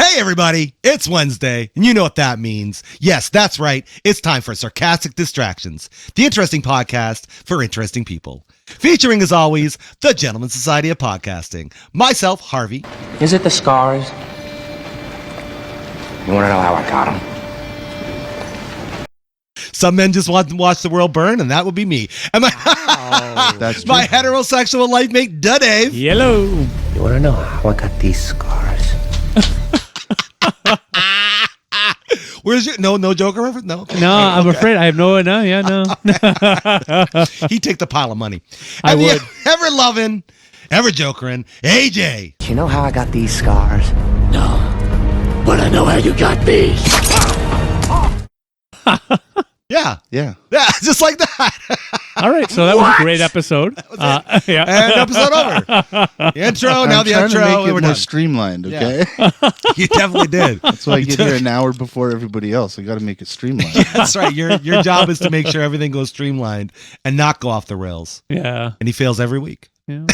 Hey, everybody, it's Wednesday, and you know what that means. Yes, that's right. It's time for Sarcastic Distractions, the interesting podcast for interesting people. Featuring, as always, the Gentlemen's Society of Podcasting. Myself, Harvey. Is it the scars? You want to know how I got them? Some men just want to watch the world burn, and that would be me. And my, That's my true. heterosexual life mate, Dave. Yellow. You want to know how I got these scars? Where's your no Joker reference? No, No, I'm afraid I have no. He'd take the pile of money. I And the would. ever loving, ever jokering AJ. Do you know how I got these scars? No, but I know how you got these. Yeah, Yeah. just like that. All right, so that was a great episode. Yeah. And episode over. The intro, now the I'm trying to outro, make and it we're more done. streamlined, okay? You definitely did. That's why I get here an hour before everybody else. I got to make it streamlined. That's right. Your job is to make sure everything goes streamlined and not go off the rails. Yeah. And he fails every week. Yeah.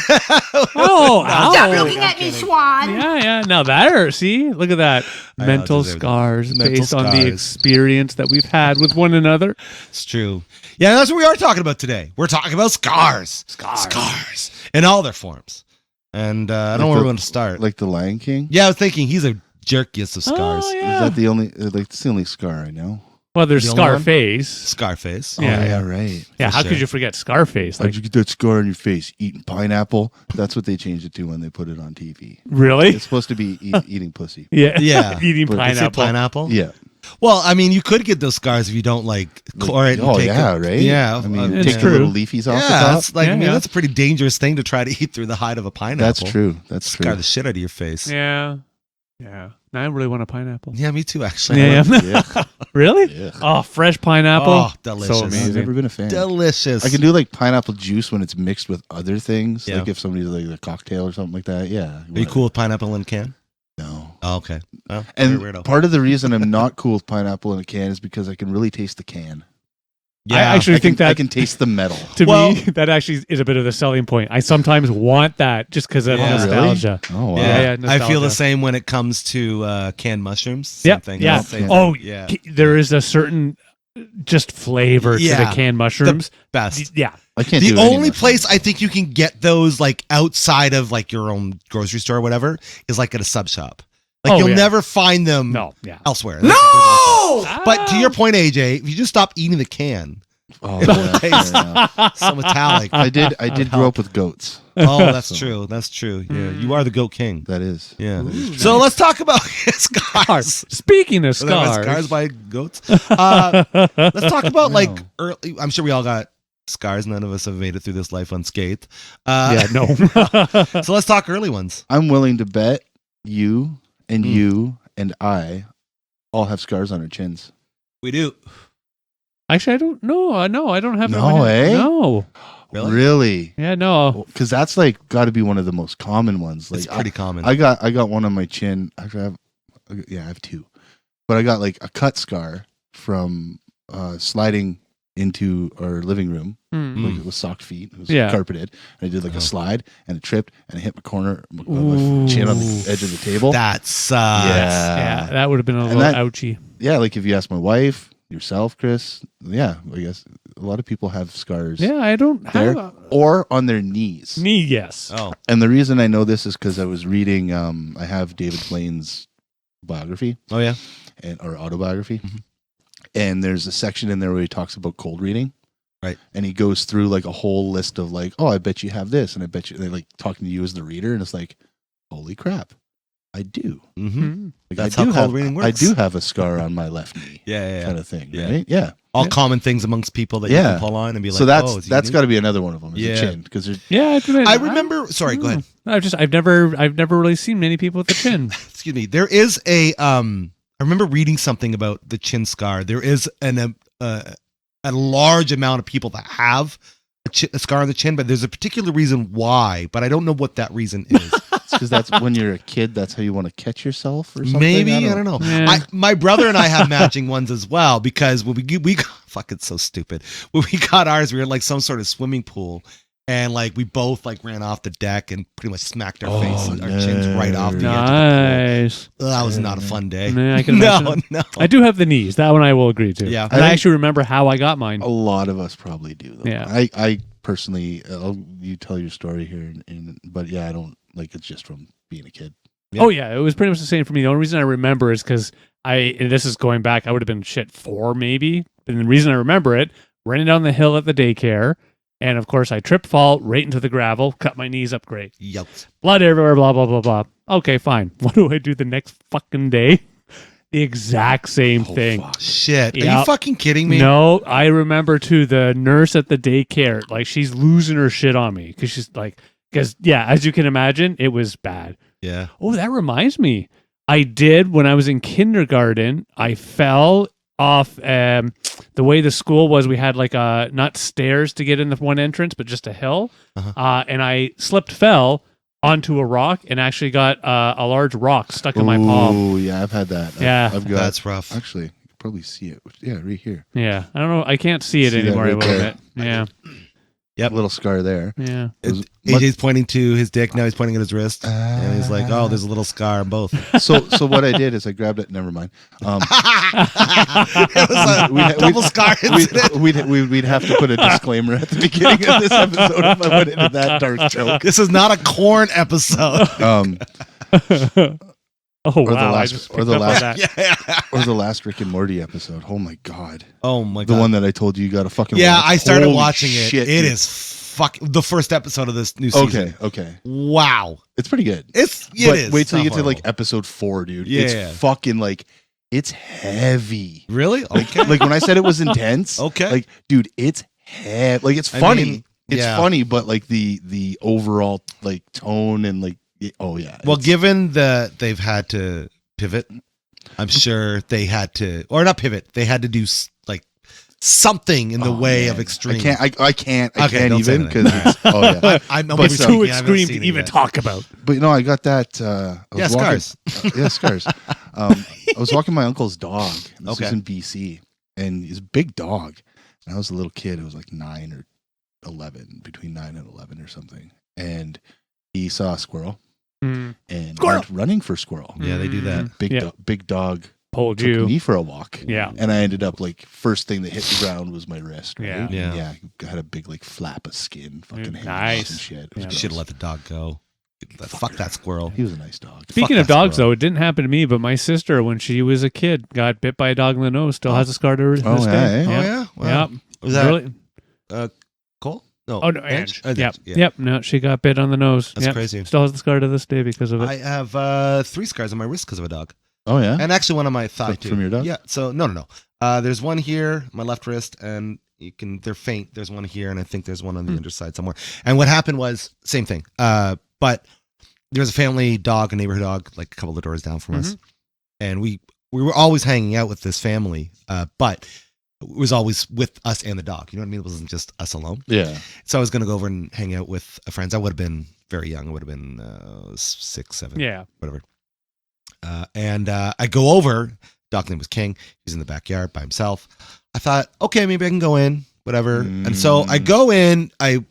Oh, Stop ow. looking at me, Swan. Yeah. Now there, see, look at that. I know, Mental it's everything. scars Mental based on the scars. experience that we've had with one another. It's true. Yeah, that's what we are talking about today. We're talking about scars. Scars. In all their forms. And I don't know where we want to start. Like the Lion King? Yeah, I was thinking he's a jerkiest of scars. Oh, Is yeah. that the only, it's the only scar I know? Well, there's The only one? Scarface. Scarface. Yeah. Right. Yeah, how sure. could you forget Scarface? How'd Like, you get that scar on your face? Eating pineapple? That's what they changed it to when they put it on TV. really? It's supposed to be eating pussy. Yeah. Yeah. Eating But- Is it pineapple. pineapple? Yeah. Well, I mean, you could get those scars if you don't like core it. And Oh, take yeah, it. right? Yeah. I mean, It's take true. the little leafies off the yeah, top. that's like, I Yeah, mean, yeah. that's a pretty dangerous thing to try to eat through the hide of a pineapple. That's true. That's Scar true. the shit out of your face. Yeah. Yeah. Now I really want a pineapple. Yeah, me too, actually. Yeah. Yeah. Really? Yeah. Oh, fresh pineapple. Oh, delicious. So I've amazing. never been a fan. Delicious. I can do like pineapple juice when it's mixed with other things. Yeah. Like if somebody's like a cocktail or something like that. Yeah. Are you cool with pineapple in a can? No. Oh, okay. Oh, And you're a weirdo. part of the reason I'm not cool with pineapple in a can is because I can really taste the can. I actually think I that can taste the metal. to Well- me that actually is a bit of the selling point. I sometimes want that just because of Yeah. nostalgia. Oh wow. Yeah, yeah. I feel the nostalgia. same when it comes to canned mushrooms. Same Yeah, thing. yeah. Same Oh, thing. yeah. There is a certain just flavor to Yeah. the canned mushrooms. Best. Yeah. I can't The do any only mushrooms. place I think you can get those like outside of like your own grocery store or whatever is like at a sub shop. Like Oh, you'll yeah. never find them No. Yeah. elsewhere. No! But to your point, AJ, if you just stop eating the can, Oh, yeah, fair enough. so metallic. I did grow up with goats. Oh, that's true. That's true. Yeah, you are the goat king. That is. Yeah. So let's talk about scars. Speaking of Scars scars, by goats. Let's talk about like early. I'm sure we all got scars. None of us have made it through this life unscathed. yeah, no. So let's talk early ones. I'm willing to bet you and Mm. you and I all have scars on our chins. We do. Actually, I don't know. No, I don't have that No, one. eh? No. Really? Yeah, no. Because that's like got to be one of the most common ones. Like It's pretty common. I got one on my chin. Actually, I have two, but I got like a cut scar from sliding into our living room. Hmm. Like it was sock feet. It was Yeah. carpeted. And I did like a slide and it tripped and I hit my corner, my Ooh. chin on the edge of the table. That sucks. Yeah, that would have been a little that- ouchy. Yeah, like if you ask my wife, yourself, Chris, yeah, I guess a lot of people have scars Yeah, I don't there have or on their knees. knee. Yes. Oh, And the reason I know this is because I was reading. I have David Blaine's biography oh yeah. or autobiography, Mhm. and there's a section in there where he talks about cold reading. Right. And he goes through like a whole list of like, oh, I bet you have this, and I bet you they're like talking to you as the reader, and it's like, holy crap, I do. Mm-hmm. Hmm. Like, That's I how do cold have, reading I works. do have a scar on my left knee, Yeah. kind of thing, Yeah. right? Yeah. All common things amongst people that you Yeah. can pull on and be like, So oh, it's that's unique. got to be another one of them. Is Yeah. the chin because Yeah, I remember. Sorry, go ahead. I've never really seen many people with a chin. Excuse me. There is a. I remember reading something about the chin scar. There is a large amount of people that have a scar on the chin, but there's a particular reason why. But I don't know what that reason is. because that's when you're a kid. That's how you want to catch yourself or something. Maybe I don't know. Yeah. My brother and I have matching ones as well because when we fuck, it's so stupid. When we got ours, we were in like some sort of swimming pool, And like we both like ran off the deck and pretty much smacked our faces, our chins right off the edge Nice. of the pool. That was not a fun day. Yeah, I can imagine. No. I do have the knees. That one I will agree to. Yeah. And I actually remember how I got mine. A lot of us probably do. Though. Yeah. I personally, you tell your story here, but yeah, I don't like. It's just from being a kid. Oh yeah, it was pretty much the same for me. The only reason I remember is because and this is going back, I would have been 4 maybe. And the reason I remember it, running down the hill at the daycare, and of course I trip, fall right into the gravel, cut my knees up great. Yep. Blood everywhere, blah, blah, blah, blah. Okay, fine. What do I do the next fucking day? The exact same thing. Fuck. Shit. Are Yeah. you fucking kidding me? No, I remember too, the nurse at the daycare, like she's losing her shit on me because yeah, as you can imagine, it was bad. Yeah. Oh, that reminds me. I did when I was in kindergarten. I fell off the way the school was. We had like not stairs to get in the one entrance, but just a hill. And I fell onto a rock and actually got a large rock stuck in my palm. Oh yeah, I've had that. Yeah. I've got. That's rough. Actually, you can probably see it. Yeah, right here. Yeah, I don't know. I can't see it See that anymore. I right will there? admit. Yeah, Yep. Little scar there. yeah. It was AJ's pointing to his dick. Now he's pointing at his wrist. And he's like, oh, there's a little scar on both. So what I did is I grabbed it. Never mind. It was a double scar incident. We'd have to put a disclaimer at the beginning of this episode if I went into that dark joke. This is not a corn episode. Oh Or the wow! I last- just or picked the up on last- that. Yeah. Or the last Rick and Morty episode. Oh my god. Oh my The god. one that I told you got to fucking Yeah, watch. I started Holy watching it. shit, It dude. is the first episode of this new season. Okay. Wow. It's pretty good. It But is. wait till you Not get to like horrible. episode 4, dude. Yeah. It's fucking like it's heavy. Really? Okay. Like when I said it was intense. Okay. Like, dude, it's heavy. Like it's I funny. mean, it's yeah. funny, but like the overall like tone and like oh yeah. Well, it's- given that they've had to pivot, I'm sure they had to, or not pivot. They had to do like something in the way of extreme. I can't Okay, don't say even anything. because oh yeah. I'm But almost so- Too joking. I haven't extreme seen to it even yet. talk about. But no, I got that. I was Scars. Yeah, scars. I was walking my uncle's dog. And this Okay. was in BC, and he's a big dog. And I was a little kid. It was like 9 or 11, between 9 and 11 or something. And he saw a squirrel and Squirrel! went running for squirrel. Yeah, they do that. Big dog Pulled took you. me for a walk. Yeah. And I ended up like first thing that hit the ground was my wrist. Right? Yeah. Yeah. Yeah. I had a big like flap of skin, fucking hanging Nice. off and shit. It was Yeah. gross. Should have let the dog go. Fuck that squirrel. He was a nice dog. Speaking Fuck of that dogs, squirrel. though, it didn't happen to me, but my sister, when she was a kid, got bit by a dog in the nose. Still has a scar to this Oh, day. yeah, eh? Oh Yep. yeah. Wow. Yep. Was that Really? Cole? No. Oh no, Ange? Ange. Ange, Yep. Yep. No, she got bit on the nose. That's Yep. crazy. Still has the scar to this day because of it. I have 3 scars on my wrist because of a dog, Oh yeah. and actually one on my thigh From- too. from your dog? Yeah. So no. There's one here, my left wrist, and they're faint. There's one here, and I think there's one on the underside somewhere. And what happened was same thing. But there's a family dog, a neighborhood dog, like a couple of doors down from us, and we were always hanging out with this family, but it was always with us and the dog. You know what I mean? It wasn't just us alone. Yeah. So I was going to go over and hang out with friends. I would have been very young. I would have been 6, 7, Yeah. whatever. And I go over. Dog name was King. He's in the backyard by himself. I thought, okay, maybe I can go in, whatever. And so I go in. I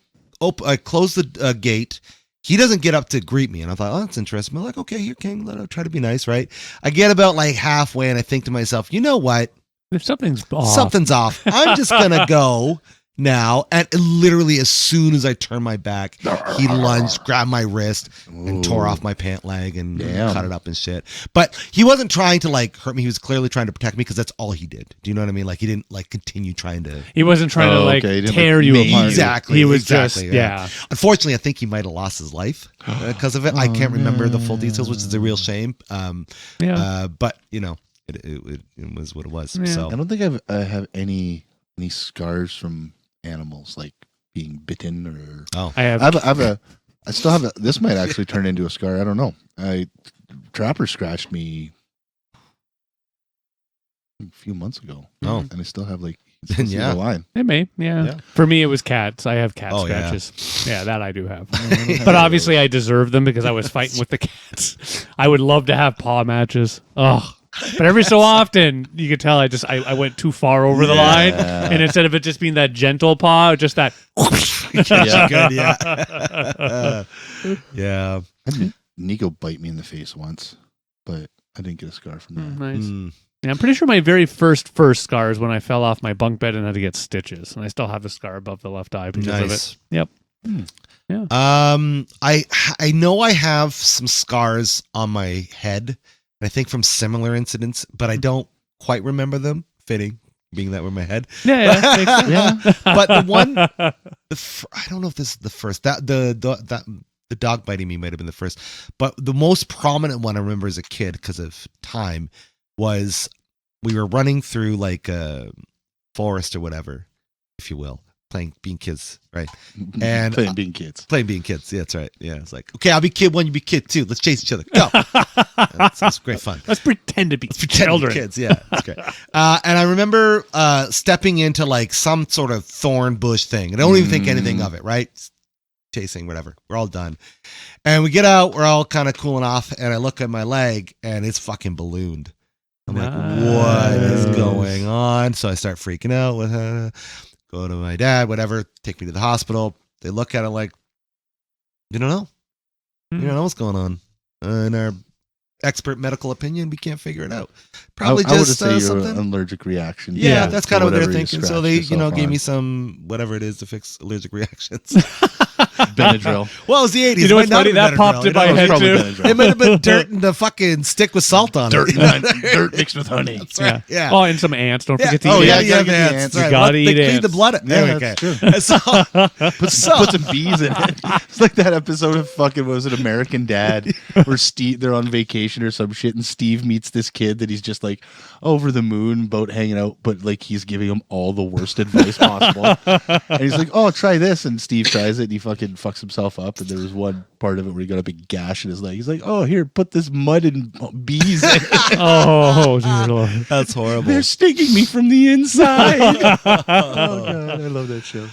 close the gate. He doesn't get up to greet me, and I thought, oh, that's interesting. I'm like, okay, here, King. Let him try to be nice, right? I get about like halfway, and I think to myself, you know what? If something's off. Something's off. I'm just gonna go now. And literally, as soon as I turned my back, he lunged, grabbed my wrist, and tore off my pant leg and Damn. cut it up and shit. But he wasn't trying to like hurt me. He was clearly trying to protect me because that's all he did. Do you know what I mean? Like he didn't like continue trying to. He wasn't trying to Oh, like okay. He didn't, tear like, you maim apart. you. Exactly. He was exactly, just yeah. Unfortunately, I think he might have lost his life because of it. I can't remember the full details, which is a real shame. Yeah. But you know, it was what it was. Yeah. So I don't think I have any scars from animals like being bitten or. I have. I still have a. This might actually turn into a scar. I don't know. Trapper scratched me a few months ago. Oh. And I still have like Then, see yeah. the line. It may, yeah. Yeah. For me, it was cats. I have cat Oh, yeah. scratches. Yeah, that I do have. But obviously, I deserve them because I was fighting with the cats. I would love to have paw matches. Oh, But every so often, you could tell I went too far over the line, and instead of it just being that gentle paw, just that. Yeah, good. Yeah, yeah. I had Nico bite me in the face once, but I didn't get a scar from that. Nice. Yeah, I'm pretty sure my very first scar is when I fell off my bunk bed and had to get stitches, and I still have a scar above the left eye because of it. Yep. Yeah. I know I have some scars on my head, I think from similar incidents, but I don't quite remember them. Fitting, being that were my head. Yeah. Makes sense. Yeah. But the one, I don't know if this is the first. The dog biting me might have been the first, but the most prominent one I remember as a kid because of time was we were running through like a forest or whatever, if you will, being kids, right? And playing being kids. Yeah, that's right. Yeah, it's like, okay, I'll be kid one, you be kid two. Let's chase each other. Go. That's great fun. Let's pretend to be children. Kids, yeah, that's great. And I remember stepping into like some sort of thorn bush thing. I don't even think anything of it, right? Chasing, whatever. We're all done. And we get out, we're all kind of cooling off, and I look at my leg, and it's fucking ballooned. I'm like, what is going on? So I start freaking out with her. Go to my dad, whatever, take me to the hospital. They look at it like, you don't know. You don't know what's going on. In our expert medical opinion, we can't figure it out. Probably I would just say something. an allergic reaction. Yeah, that's kind of what they're whatever you thinking. So scratched they, yourself gave on. me some, whatever it is to fix allergic reactions. Benadryl. Well, it was the 80s. You know what's Might not funny? have That been popped Benadryl, in my you know? head Probably too. Benadryl. It might have been dirt and the fucking stick with salt on dirt, it. dirt mixed with honey. That's right. Yeah. Oh, and some ants. Don't forget to Oh, eat yeah, ants. you gotta get the ants. ants. That's You gotta They eat clean the ants. blood. Yeah, There we that's go. true. So, Put some bees in it. It's like that episode of fucking, what was it, American Dad, where they're on vacation or some shit, and Steve meets this kid that he's just like over the moon, boat hanging out, but like he's giving him all the worst advice possible. And he's like, "Oh, try this," and Steve tries it, and he fucking fucks himself up. And there was one part of it where he got a big gash in his leg. He's like, "Oh, here, put this mud and bees in it. Oh, dear Lord. that's horrible. They're stinging me from the inside." Oh god, I love that show.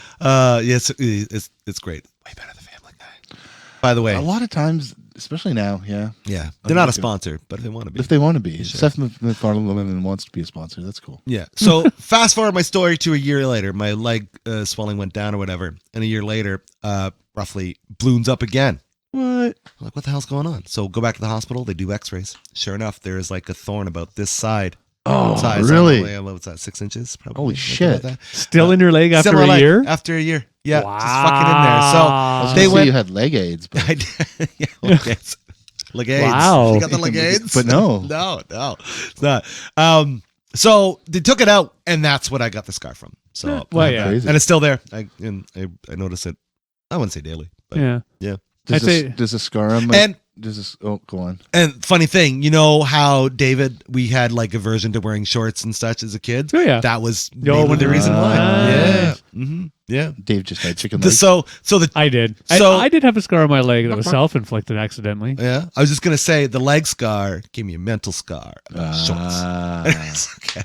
Yes, it's great. Way better than Family Guy. By the way, A lot of times, especially now, yeah, they're not a sponsor, but if they want to be. if they want to be, Seth MacFarlane wants to be a sponsor. That's cool. Yeah. So fast forward my story to a year later. My leg swelling went down or whatever. And a year later, roughly balloons up again. What? I'm like, what the hell's going on? So go back to the hospital. They do x-rays. Sure enough, there is like a thorn about this side. Oh, size, really? What's that, 6 inches? Probably. Holy Something shit. like that. Still in your leg after Still a like, year? After a year. Yeah. Wow. Just fucking in there. So I was they gonna say went. you had leg aids, but I did. Yeah, leg aids. Leg aids. Wow. You got the leg aids? But no. No, it's not. So they took it out, and that's what I got the scar from. So Well, yeah. Crazy. and it's still there. I notice it. I wouldn't say daily, but Yeah. Does I'd say- does a scar on my And does this? Oh, go on. and funny thing, you know how David, we had like aversion to wearing shorts and such as a kid. Oh, yeah. That was Yo, maybe when the they- reason why. Nice. Yeah. Mm-hmm. Yeah. Dave just had chicken The, legs. so the I did. So- I did have a scar on my leg that was self-inflicted accidentally. yeah. I was just gonna say the leg scar gave me a mental scar about shorts. Okay.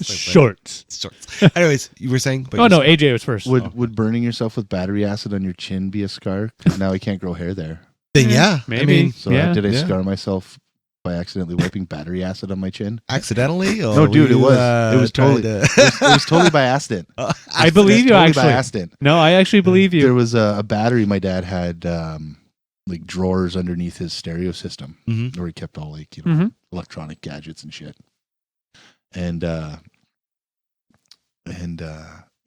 Shorts. Shorts. Anyways, you were saying? Oh, no, AJ was first. Would burning yourself with battery acid on your chin be a scar? 'Cause now I can't grow hair there. Then yeah, Maybe. I mean, So Yeah. did I Yeah. scar myself by accidentally wiping battery acid on my chin? accidentally? Or No, dude, were it you, was. It was trying totally. It was totally by accident. I believe you, Totally actually. by accident. No, I actually believe There you. was a battery my dad had, like drawers underneath his stereo system, Mhm. where he kept all like Mhm. electronic gadgets and shit. And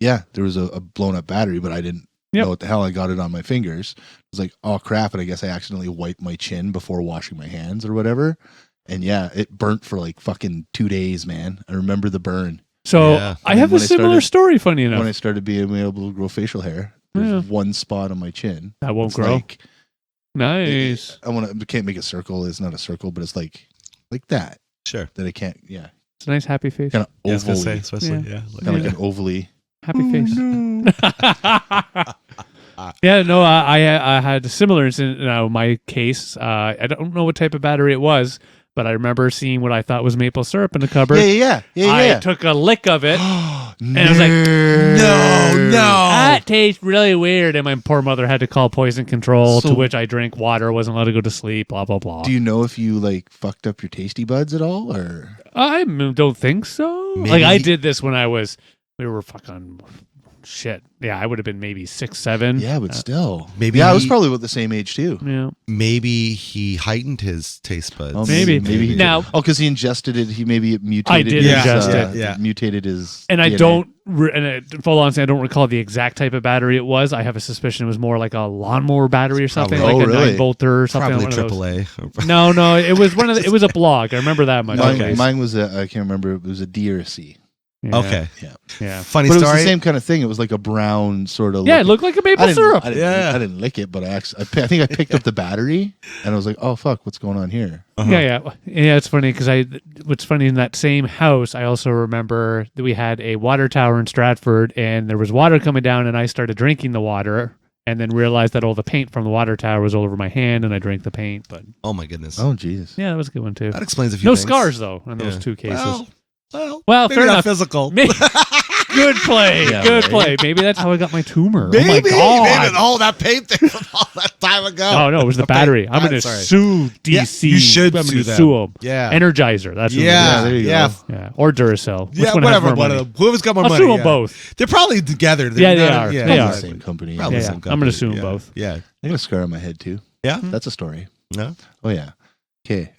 yeah, there was a blown up battery, but I didn't Yep. know what the hell. I got it on my fingers. I was like, oh crap! And I guess I accidentally wiped my chin before washing my hands or whatever. And yeah, it burnt for like fucking 2 days, man. I remember the burn. So Yeah. I have a When I similar started- story, funny enough. When I started being able to grow facial hair, there's Yeah. one spot on my chin. That won't It's grow. like- Nice. I can't make a circle. It's not a circle, but it's like that. Sure. That I can't. Yeah, It's a nice happy face. kind of Yeah, I was gonna say, ovally, especially Yeah. like, kind of like an ovally. Happy face. Yeah, no, I had a similar incident. Now, my case, I don't know what type of battery it was, but I remember seeing what I thought was maple syrup in the cupboard. Yeah. I took a lick of it, and I was like, No. that tastes really weird. And my poor mother had to call poison control, So- to which I drank water, wasn't allowed to go to sleep, blah, blah, blah. Do you know if you like fucked up your tasty buds at all, or I don't think so. Maybe Like, I he- did this when we were fucking shit. Yeah, I would have been maybe 6, 7. yeah, but still, maybe I was he- probably about the same age too. Yeah. Maybe he heightened his taste buds. Oh, Maybe. he Now- because he ingested it. He maybe it mutated. I did his, ingest it, yeah. Mutated his. And I DNA. don't, full honesty, I don't recall the exact type of battery it was. I have a suspicion it was more like a lawnmower battery or something, Probably. like Oh, a really? 9-volter or something. Probably one of those. AAA. No, it was one of the, it was a blog. I remember that much. Mine was I can't remember. It was a D or a C. Yeah. Okay. Yeah. Funny But it was story. the same kind of thing. It was like a brown sort of. Yeah, it looking- looked like a I maple didn't, syrup. I didn't, Yeah. I didn't lick it, but I think I picked up the battery and I was like, "Oh fuck, what's going on here?" Yeah. It's funny because what's funny in that same house, I also remember that we had a water tower in Stratford, and there was water coming down, and I started drinking the water, and then realized that all the paint from the water tower was all over my hand, and I drank the paint. But Oh my goodness. Oh Jesus. yeah, that was a good one too. That explains a few No things. scars though in those Yeah. 2 cases. Well, Fair maybe not enough. physical. Good play. Yeah, Good right. play. Maybe that's how I got my tumor. Maybe. Oh my Maybe. god. Oh, that paint thing from all that time ago. Oh no, it was the battery. I'm going to sorry. sue DC. Yeah, you should I'm sue gonna them. sue them. Yeah. Energizer. That's what Yeah. there you Yeah. go. yeah. Or Duracell. Which Yeah, one has whatever. more One money? of them. Whoever's got more I'll money. sue them yeah. both. They're probably together. Yeah, they are. Yeah, They Probably are. the same company. Probably Yeah, the same I'm company. gonna sue 'em Yeah. both. Yeah. I got a scar on my head too. Yeah. That's a story. No. Oh yeah. Okay.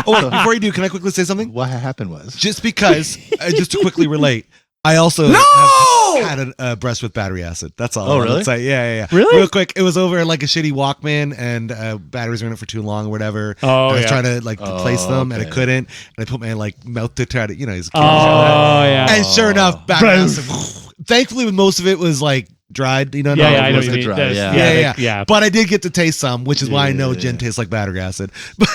Oh, wait, before you do, can I quickly say something? What happened was Just because, just to quickly relate, I also have had a breast with battery acid. That's all. Oh, I wanted to really? say. Yeah. Really? Real quick, it was over like a shitty Walkman, and batteries were in it for too long or whatever. Oh, and I was yeah. trying to like replace them, and I okay. couldn't. And I put my like mouth to try to, use a kid. Oh, yeah. And sure enough, battery acid. Thankfully, most of it was like dried. You know, Yeah, not yeah, I all know of was what you it. mean. dry, There's- yeah. yeah. But I did get to taste some, which is why I know Yeah. gin tastes like battery acid. Okay.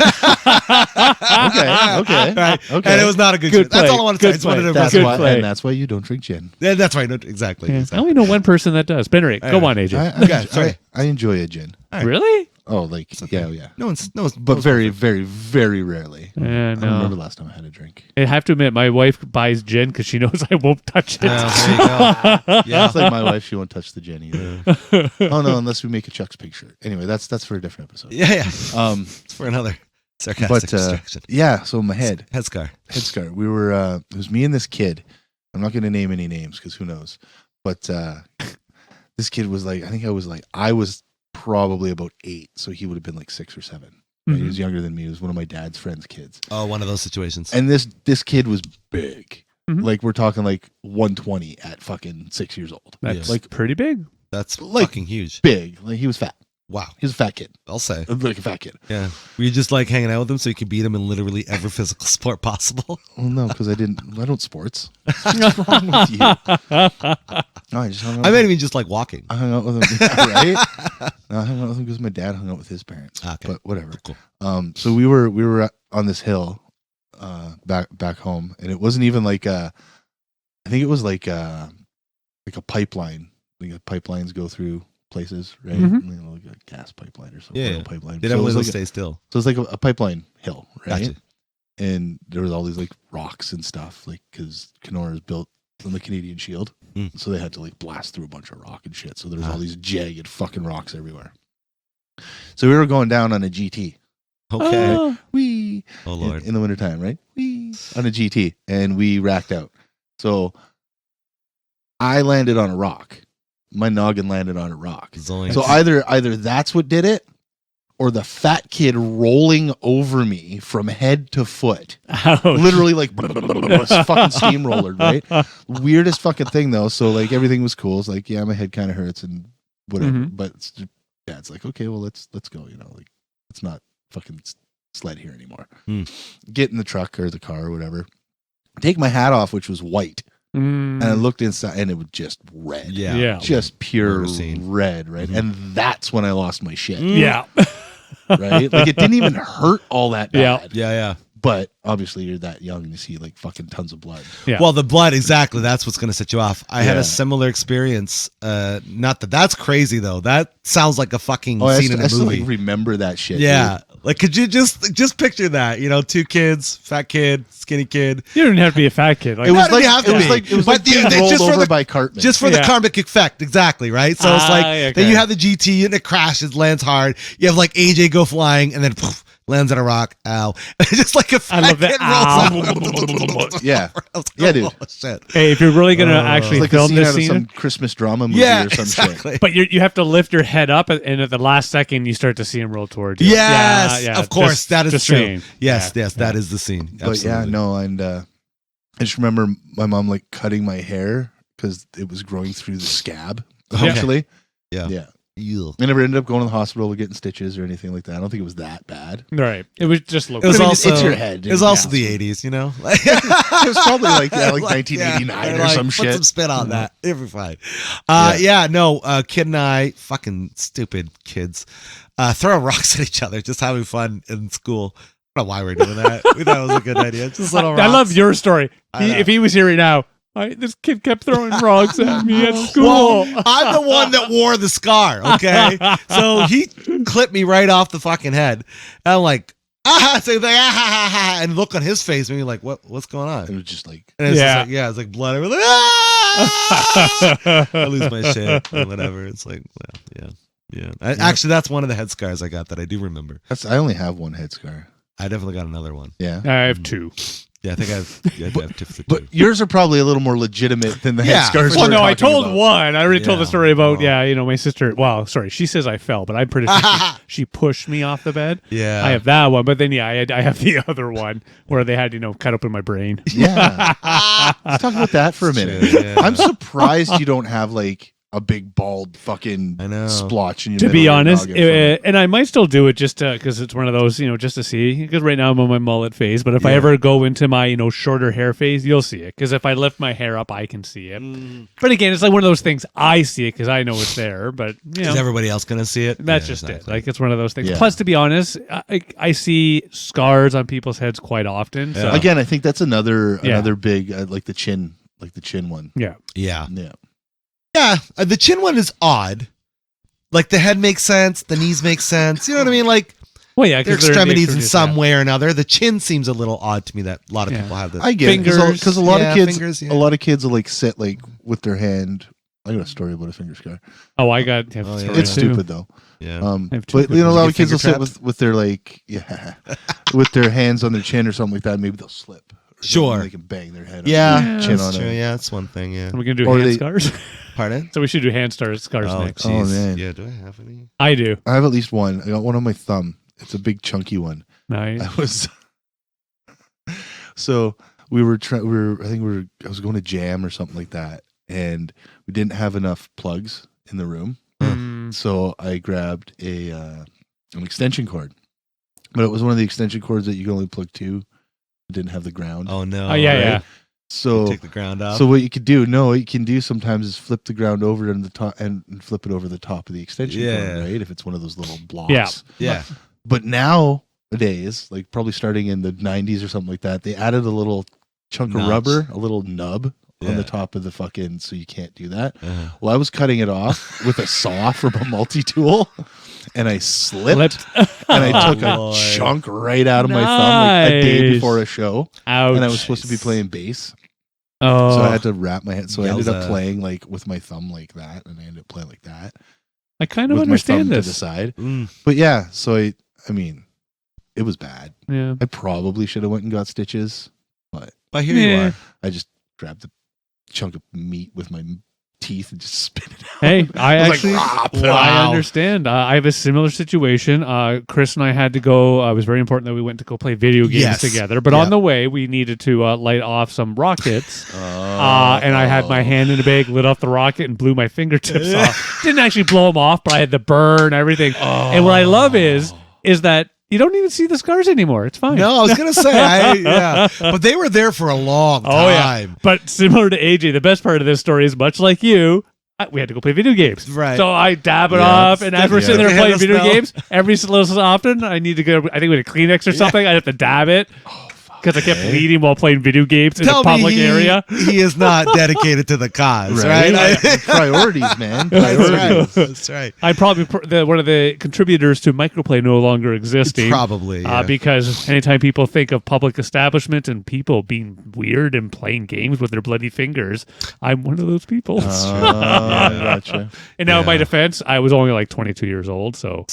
Right? Okay. And it was not a good. Good That's play. all I want to say. I Good just wanted play. to That's Good why, play. and that's why you don't drink gin. Yeah, that's right. No, exactly. Yeah. I exactly. only know one person that does. Benrick, go on, AJ. Okay, sorry. I enjoy a gin. right. Really? Oh, like yeah. No one's. But very, very, very rarely. Yeah, I don't remember no. last time I had a drink. I have to admit, my wife buys gin because she knows I won't touch it. There you go. Yeah, it's like my wife; she won't touch the gin either. Oh no, unless we make a Chuck's picture. Anyway, that's for a different episode. Yeah. Um, It's for another sarcastic but distraction. yeah. So my head Headscar. scar. We were. It was me and this kid. I'm not going to name any names because who knows. But this kid was like, I was probably about 8, so he would have been like 6 or 7. Right? He was younger than me. He was one of my dad's friend's kids. Oh, one of those situations. And this kid was big. Mhm. Like we're talking like 120 at fucking 6 years old. That's Like pretty big. That's like- fucking huge. big. Like he was fat. Wow. He was a fat kid. I'll say. Like a fat kid. Yeah. Were you just like hanging out with him so you could beat him in literally every physical sport possible? Well, no, because I don't sports. What's wrong with you? No, I just hung out. I with might him. even just like walking. I hung out with him, right? No, I hung out with him because my dad hung out with his parents. Okay. But whatever. Cool. So we were on this hill, back home, and it wasn't even like I think it was like a pipeline. Like pipelines go through places, right? Mhm. You know, like a gas pipeline or something. Yeah. Oil pipeline. Did So it everyone was like stay still? so it's like a pipeline hill, right? Gotcha. And there was all these like rocks and stuff, like because Kenora is built on the Canadian Shield, Mm. so they had to like blast through a bunch of rock and shit. So there was all these jagged fucking rocks everywhere. So we were going down on a GT. Okay. Oh. Wee. Oh, Lord. In the wintertime, right? Wee. On a GT. And we racked out. So I landed on a rock. My noggin landed on a rock. Zoinks. So either that's what did it, or the fat kid rolling over me from head to foot. Ouch. Literally like fucking steamroller, right? Weirdest fucking thing though. So like everything was cool. It's like, yeah, my head kind of hurts and whatever. Mhm. But it's just, yeah, it's like, okay, well let's go, like it's not fucking sled here anymore. Hmm. Get in the truck or the car or whatever. Take my hat off, which was white. Mm. And I looked inside and it was just red. Yeah. Yeah. Just pure Murder scene. red, right? Mhm. And that's when I lost my shit. Yeah. Right? Like it didn't even hurt all that Yeah. bad. Yeah. But obviously you're that young and you see like fucking tons of blood. Yeah. Well, the blood, exactly. That's what's going to set you off. I had Yeah. a similar experience. Not that's crazy though. That sounds like a fucking Oh, I scene in a still movie. like, remember that shit. Yeah. Dude. Like, could you just picture that? You know, 2 kids, fat kid, skinny kid. You don't have to be a fat kid. Like, It was No, like you have to be. it was But like being they- rolled just for over the- by Cartman. Just for the Yeah. karmic effect, exactly, right? So it's like okay. then you have the GT and it crashes, lands hard. You have like AJ go flying and then poof, lands on a rock. Ow! just like a fat I love that. kid rolls out. Yeah. I was Yeah, like, dude. oh, shit. Hey, if you're really gonna It's actually like a film scene this out of scene, some Christmas drama movie Yeah, or some shit. exactly. but you have to lift your head up, and at the last second, you start to see him roll towards you. Yes, of course, just- that is just true. saying. Yes, Yeah, yes, that is the scene. But yeah, Absolutely. no, and I just remember my mom like cutting my hair because it was growing through the scab. Okay. Essentially, Yeah. yeah. Ew. I never ended up going to the hospital or getting stitches or anything like that. I don't think it was that bad. Right. It was just It local. was I mean, also it's your head. It was Yeah. also the 80s, you know. It was probably like 1989 yeah, or like, some put shit. some spin on that. It'll be fine. Kid and I, fucking stupid kids, throwing rocks at each other, just having fun in school. I don't know why we're doing that. We thought it was a good idea. Just little rocks. I love your story. I know. If he was here right now, this kid kept throwing rocks at me at school. Well, I'm the one that wore the scar, okay? So he clipped me right off the fucking head. And I'm like, so he's like, and look on his face, and you're like, what's going on? It was just like And it's Yeah. just like, it's like blood. We're like, I lose my shit and whatever. It's like, well, yeah. Actually, that's one of the head scars I got that I do remember. I only have one head scar. I definitely got another one. Yeah. I have 2. Yeah, I think I have tips for 2. But yours are probably a little more legitimate than the Yeah, head scars. for Well, we're no, I talking told about. one. I already told the Yeah. story about, Oh. my sister. Well, sorry, she says I fell, but I'm pretty sure she pushed me off the bed. Yeah. I have that one, but then I have the other one where they had cut open my brain. Yeah. Let's talk about that for a minute. True, yeah. I'm surprised you don't have like a big bald fucking I know. splotch in your To middle be of your honest, noggin from it. and I might still do it just because it's one of those, just to see. Because right now I'm on my mullet phase, but if I Yeah. ever go into my, shorter hair phase, you'll see it. Because if I lift my hair up, I can see it. But again, it's like one of those things. I see it because I know it's there, but Is everybody else going to see it? that's Yeah, just it. exactly. Like it's one of those things. Yeah. Plus, to be honest, I see scars on people's heads quite often. So Yeah. Again, I think that's another Yeah. big like the chin one. yeah. Yeah. Yeah. Yeah, the chin one is odd. Like the head makes sense, the knees make sense. You know what I mean? Like Well, yeah, their 'cause they're the extremities in some yeah. way or another. The chin seems a little odd to me that a lot of Yeah. people have this. I get Fingers. because a lot Yeah, of kids fingers, yeah. a lot of kids will like sit like with their hand. I got a story about a finger scar. Oh, I got. Oh, yeah. It's too. stupid though. yeah. I have two But good a lot ones. of kids will Finger sit with their like with their hands on their chin or something like that. Maybe they'll slip. Or something, Sure. and they can bang their head. Yeah, on their chin that's on true. it. Yeah, that's one thing. Yeah. Are we gonna do Or hand they- scars? Pardon? So we should do hand scars Oh, next. jeez. Oh, man. Yeah, do I have any? I do. I have at least one. I got one on my thumb. It's a big chunky one. Nice. I was so we were trying. I was going to jam or something like that, and we didn't have enough plugs in the room. Mm, So I grabbed an extension cord, but it was one of the extension cords that you can only plug to. It didn't have the ground. Oh no. oh yeah, right. yeah. So Take the ground off. so what you could do sometimes is flip the ground over and the top and flip it over the top of the extension Yeah. cord, right? If it's one of those little blocks. Yeah. yeah. But nowadays, like probably starting in the 90s or something like that, they added a little chunk Notch. of rubber, a little nub on Yeah. the top of the fucking, so you can't do that. Uh-huh. Well, I was cutting it off with a saw from a multi-tool, and I slipped, and I Oh, took a Lord. chunk right out of my thumb like a day Nice. before a show, Ouch. and I was supposed to be playing bass, Oh, so I had to wrap my head. So I ended up Yowza. playing like with my thumb like that, and I ended up playing like that I kind of with my thumb understand to the this. side. Mm. But yeah, so I mean, it was bad. Yeah. I probably should have went and got stitches. But here you Yeah. are. I just grabbed the chunk of meat with my teeth and just spit it out. Hey, I was actually, like, I Wow. understand. I have a similar situation. Chris and I had to go. It was very important that we went to go play video games Yes. together. But Yeah. on the way, we needed to light off some rockets. Oh. And I had my hand in a bag, lit off the rocket, and blew my fingertips off. Didn't actually blow them off, but I had the burn, everything. And what I love is that you don't even see the scars anymore. It's fine. No, I was gonna say, yeah, but they were there for a long Oh, yeah. time. But similar to AJ, the best part of this story is much like you. We had to go play video games. Right. So I dab it Yeah. off, and as we're Yeah. sitting there They playing had us video know. games, every so often, I need to go. I think we had a Kleenex or something. I have to dab it. Oh, fuck. because I kept bleeding while playing video games in a Tell public me area. he is not dedicated to the cause, right? Priorities, man. That's Priorities. right. That's right. I'm probably one of the contributors to Microplay no longer existing. Probably, yeah. Because anytime people think of public establishments and people being weird and playing games with their bloody fingers, I'm one of those people. Gotcha. And now, in my defense, I was only like 22 years old, so.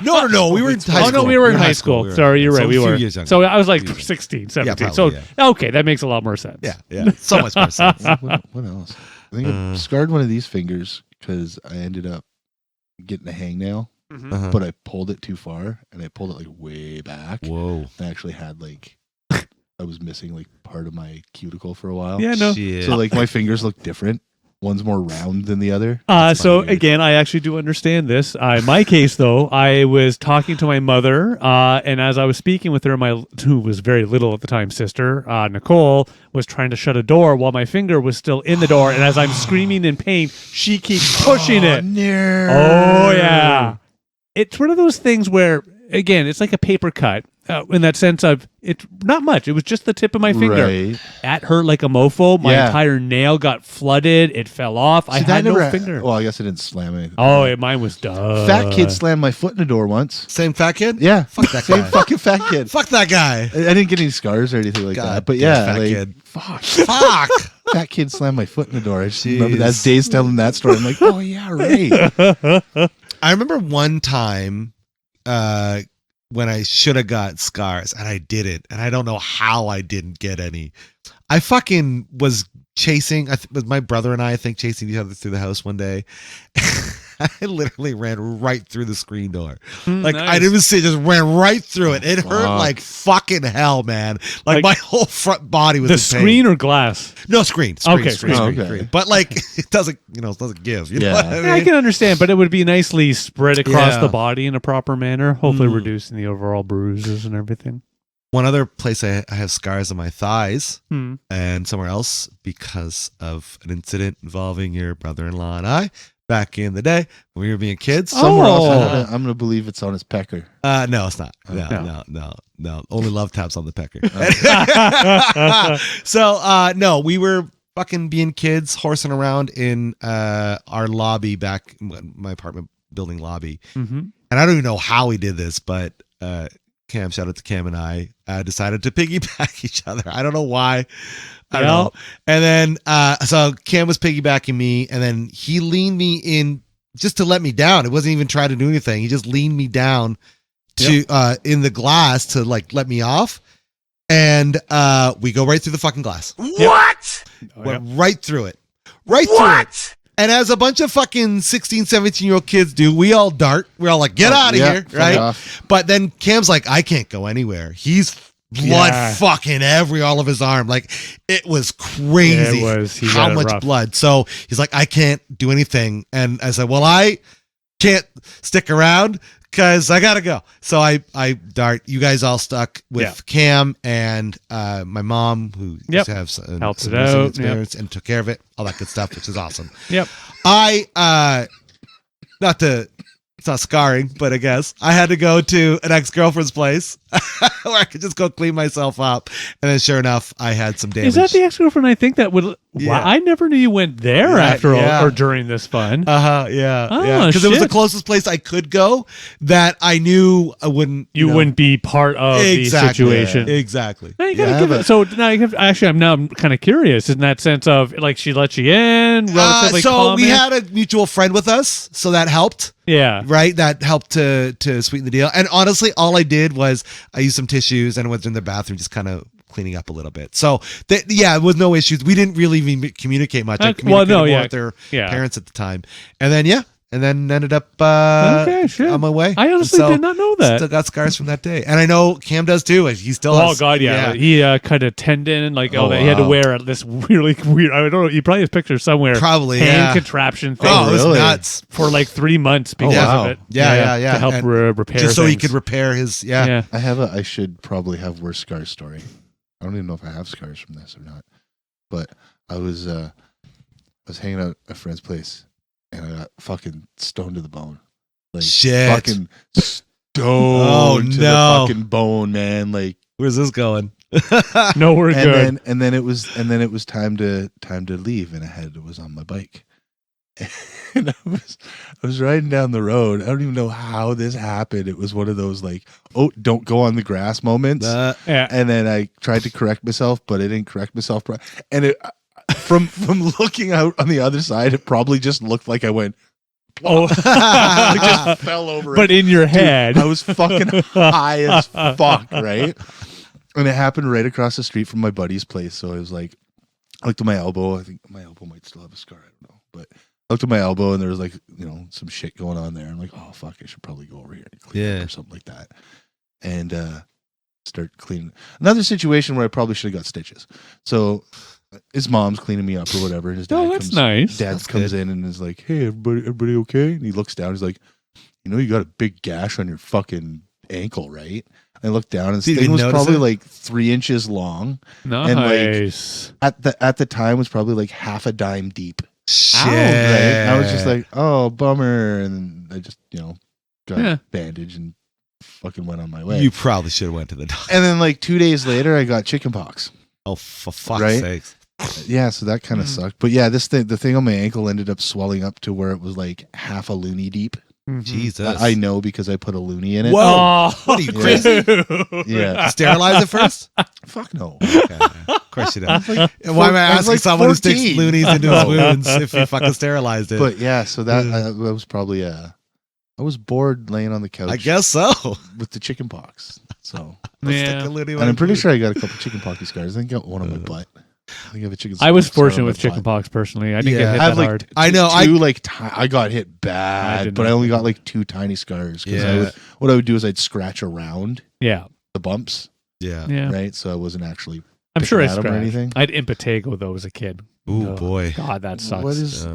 No. We were in high Oh, school. no, we were in high school. Sorry, you're right. We were. Years younger. So I was like 16, 17. probably, So, okay, that makes a lot more sense. Yeah. So much more sense. What else? I think I scarred one of these fingers because I ended up getting a hangnail, Uh-huh. but I pulled it too far and I pulled it like way back. Whoa. I actually had like I was missing like part of my cuticle for a while. Yeah, no. Shit. So like my fingers look different. One's more round than the other. So again, I actually do understand this. In my case, though, I was talking to my mother, and as I was speaking with her, who was very little at the time, sister Nicole was trying to shut a door while my finger was still in the door, and as I'm screaming in pain, she keeps pushing it. No. Oh yeah, it's one of those things where, again, it's like a paper cut. In that sense of it's not much. It was just the tip of my finger. Right. That hurt like a mofo. My Yeah. entire nail got flooded. It fell off. I See, had that no never- finger. Well, I guess I didn't slam it. Oh, yeah, mine was done. Fat kid slammed my foot in the door once. Same fat kid? Yeah. Fuck that Same guy. fucking fat kid. Fuck that guy. I didn't get any scars or anything like God that. But damn yeah, fat like, kid. fuck. Fuck. Fat kid slammed my foot in the door. I just remember Jeez. that Dave's telling that story. I'm like, oh yeah, right. I remember one time when I should have got scars and I didn't, and I don't know how I didn't get any. I fucking was chasing, with my brother and I think, chasing each other through the house one day. I literally ran right through the screen door. Like, nice. I didn't even see, just ran right through it. It hurt Fuck. like fucking hell, man. Like my whole front body was The in pain. screen or glass? No, screen. Okay, Screen. screen. Okay. But like, it doesn't give. You know Yeah. what I mean? Yeah, I can understand, but it would be nicely spread across Yeah. the body in a proper manner, hopefully reducing the overall bruises and everything. One other place I have scars on my thighs Hmm. and somewhere else because of an incident involving your brother-in-law and I back in the day when we were being kids. Somewhere else, Oh. I'm gonna believe it's on his pecker. No, it's not. No. No. Only love taps on the pecker. So, no, we were fucking being kids, horsing around in our lobby back, my apartment building lobby. Mm-hmm. And I don't even know how we did this, but Cam, shout out to Cam and I, decided to piggyback each other. I don't know why. I don't know. And then, so Cam was piggybacking me, and then he leaned me in just to let me down. It wasn't even trying to do anything. He just leaned me down to in the glass to like let me off. And we go right through the fucking glass. What? Went right through it. Right through it. And as a bunch of fucking 16, 17-year-old kids do, we all dart. We're all like, get out of here, fuck right? off. But then Cam's like, I can't go anywhere. He's blood fucking all of his arm. Like, it was crazy Yeah, it was. He how got it much rough. blood. So he's like, I can't do anything. And I said, well, I can't stick around because I got to go. So I dart. You guys all stuck with Cam and my mom, who used to have some Helped it nursing out, experience and took care of it. All that good stuff, which is awesome. Yep. It's not scarring, but I guess I had to go to an ex-girlfriend's place where I could just go clean myself up. And then sure enough, I had some damage. Is that the ex-girlfriend I think that would... Yeah. Wow, I never knew you went there after all, or during this fun. Yeah. Oh, Because it was the shit. closest place I could go that I knew I wouldn't... You know- wouldn't be part of the situation. Exactly. Now you gotta Yeah, give it. but- So now you have. Actually, I'm kind of curious in that sense of like she let you in relatively. So we calm-ish? had a mutual friend with us, so that helped. Yeah. Right, that helped to sweeten the deal. And honestly, all I did was I used some tissues and went in the bathroom, just kind of cleaning up a little bit. So it was no issues. We didn't really even communicate much. I communicated more with their parents at the time, and then ended up on my way. I honestly did not know that. Still got scars from that day, and I know Cam does too. He still. Oh has, God, yeah. He cut a tendon, like Oh, that. He had to wow. wear this really weird. I don't know. You probably have pictures somewhere. Probably, hand yeah. contraption thing. Oh, it was really? nuts. For like 3 months because wow. of it. Yeah. To help And repair just so he things. could repair his. Yeah. I should probably have worse scars story. I don't even know if I have scars from this or not. But I was hanging out at a friend's place and I got fucking stoned to the bone. Like Shit. fucking stoned Oh, to no. the fucking bone, man. Like Where's this going? No, we're good. And then it was time to leave, and it was on my bike. And I was riding down the road. I don't even know how this happened. It was one of those like, oh, don't go on the grass moments. Yeah. And then I tried to correct myself, but I didn't correct myself. And it, from looking out on the other side, it probably just looked like I went, Oh, I just fell over. but in your head, I was fucking high as fuck, right? And it happened right across the street from my buddy's place. So I was like, I looked at my elbow. I think my elbow might still have a scar. I don't know, but I looked at my elbow and there was like, some shit going on there. I'm like, oh fuck, I should probably go over here and clean it or something like that. And start cleaning. Another situation where I probably should have got stitches. So his mom's cleaning me up or whatever. And his dad that's nice. Dad comes in and is like, hey, everybody okay? And he looks down. He's like, you got a big gash on your fucking ankle, right? And I looked down and this thing was probably like 3 inches long. Nice. And like at the time was probably like half a dime deep. Shit. Right? And I was just like, oh, bummer. And I just, got a bandage and fucking went on my way. You probably should have went to the doctor. And then like 2 days later, I got chickenpox. Oh, for fuck's sakes. Yeah, so that kind of sucked. But yeah, the thing on my ankle ended up swelling up to where it was like half a loony deep. Jesus. I know because I put a loony in it. Whoa. What are you, crazy? Yeah. Sterilize it first? Fuck no. Okay. Of course you don't. Why am I asking someone who sticks 14. loonies into his wounds if you fucking sterilized it? But yeah, so that was probably I was bored laying on the couch. I guess so. With the chicken pox. So Yeah. and I'm pretty sure I got a couple chicken poxy scars. I think I got one on my butt. I think I have a chicken. I was pox scar on fortunate my with butt. chickenpox personally. I didn't get hit I have that like hard. I know, I got hit bad, but I only got like 2 tiny scars. Because what I would do is I'd scratch around Yeah. the bumps, Yeah. right? So I wasn't actually. I'm sure I picking at 'em or scratched. anything. I had impetigo though as a kid. Ooh, boy. God, that sucks. What is?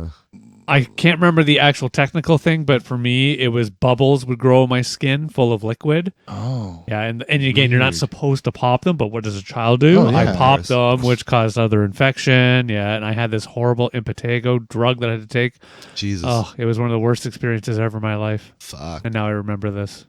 I can't remember the actual technical thing, but for me, it was bubbles would grow in my skin full of liquid. Oh, Yeah, and again, you're not Weird. supposed to pop them, but what does a child do? Oh, yeah. I popped them, which caused other infection. Yeah, and I had this horrible impetigo drug that I had to take. Jesus. Oh, it was one of the worst experiences ever in my life. Fuck. And now I remember this.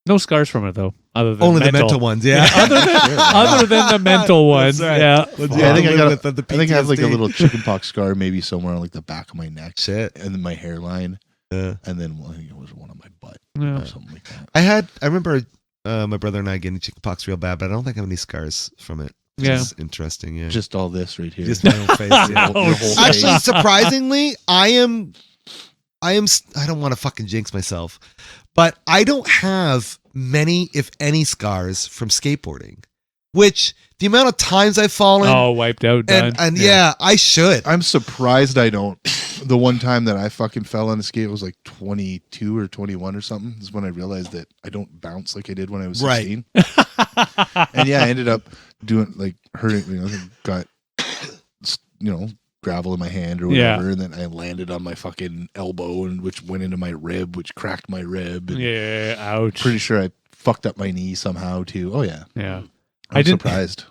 No scars from it though, other than Only the mental ones, yeah. other than the mental ones. That's right. Yeah. yeah. I think I got. the I think I have like a PTSD. little chickenpox scar, maybe somewhere on like the back of my neck, Shit. and then my hairline, Yeah. and then I think it was one on my butt Yeah. or something like that. I remember my brother and I getting chickenpox real bad, but I don't think I have any scars from it. Which Yeah. is interesting, yeah. Just all this right here. Just my own face. Yeah. Your whole Actually, face. surprisingly, I don't want to fucking jinx myself, but I don't have many, if any, scars from skateboarding, which the amount of times I've fallen Oh, wiped out. Done. and yeah, I should. I'm surprised I don't. The one time that I fucking fell on a skate was like 22 or 21 or something. Is when I realized that I don't bounce like I did when I was 16. And yeah, I ended up doing like hurting. Got gravel in my hand or whatever, and then I landed on my fucking elbow, and which went into my rib, which cracked my rib. And Yeah, ouch. pretty sure I fucked up my knee somehow too. Oh yeah, Yeah. I'm surprised.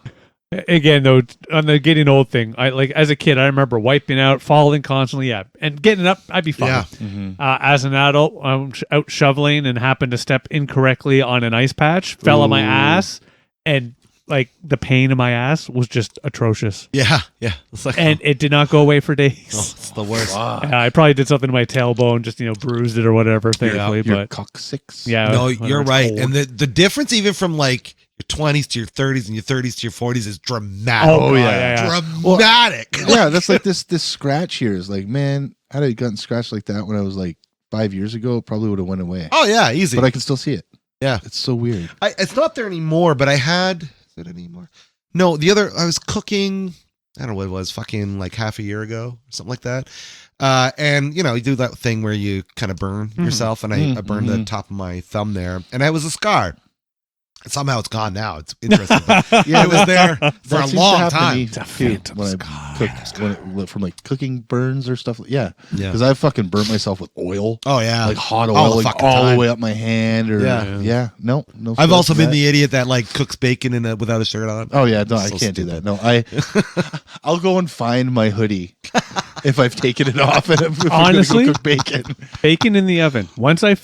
Again, though, on the getting old thing, I like as a kid, I remember wiping out, falling constantly, and getting up, I'd be fine. Yeah. Mm-hmm. As an adult, I'm out shoveling and happened to step incorrectly on an ice patch, fell on my ass, and like the pain in my ass was just atrocious, Yeah. It's like, and it did not go away for days. it's the worst. I probably did something to my tailbone, just bruised it or whatever. Thankfully, Your but coccyx. yeah, No, whenever you're it's right. cold. And the difference, even from like your 20s to your 30s and your 30s to your 40s, is dramatic. Oh, God, yeah. Dramatic. Yeah, that's like this scratch here is like, man, had I gotten scratched like that when I was like 5 years ago, it probably would have went away. Oh, yeah, easy. But I can still see it. Yeah. It's so weird. It's not there anymore, but I had. Is it anymore? No, I was cooking. I don't know what it was, fucking like half a year ago or something like that. And you do that thing where you kind of burn yourself, and I burned the top of my thumb there, and it was a scar. Somehow it's gone now. It's interesting. But Yeah, it was there for That a seems to long happen to time. me, It's a too, phantom when scar. I cooked from like cooking burns or stuff. Yeah, Yeah. because I fucking burnt myself with oil, Oh yeah, like hot All oil, the like fucking all time. the way up my hand. Or Yeah. no. I've scars also for been that. the idiot that like cooks bacon without a shirt on. Oh yeah, no, I So can't do stupid. that. No, I'll go and find my hoodie if I've taken it off and if Honestly? I'm gonna go cook bacon. Bacon in the oven. Once I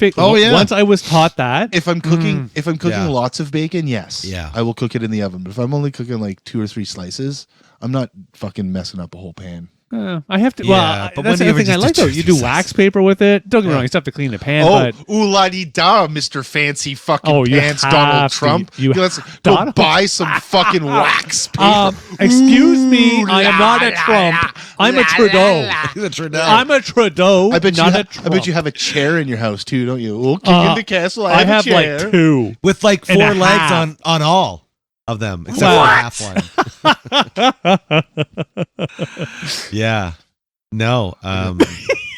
was taught that. If I'm cooking Yeah. lots of bacon, yes. Yeah. I will cook it in the oven. But if I'm only cooking like 2 or 3 slices, I'm not fucking messing up a whole pan. I have to. Yeah, Well, but that's when the do you thing I ever like just do though. You do two wax paper with it. Don't get me wrong. You still have to clean the pan. But ooh la di da, Mr. Fancy fucking you pants, have Donald to. Trump. Let's go Donald- buy some fucking wax paper. excuse me, I am not a Trump. I'm a Trudeau. He's a Trudeau. I'm a Trudeau. I bet not you. a Trump. I bet you have a chair in your house too, don't you? Oh, King in the castle. I have a chair. like 2. With like And 4 a legs half. on all of them, except What? for half one. Yeah. No.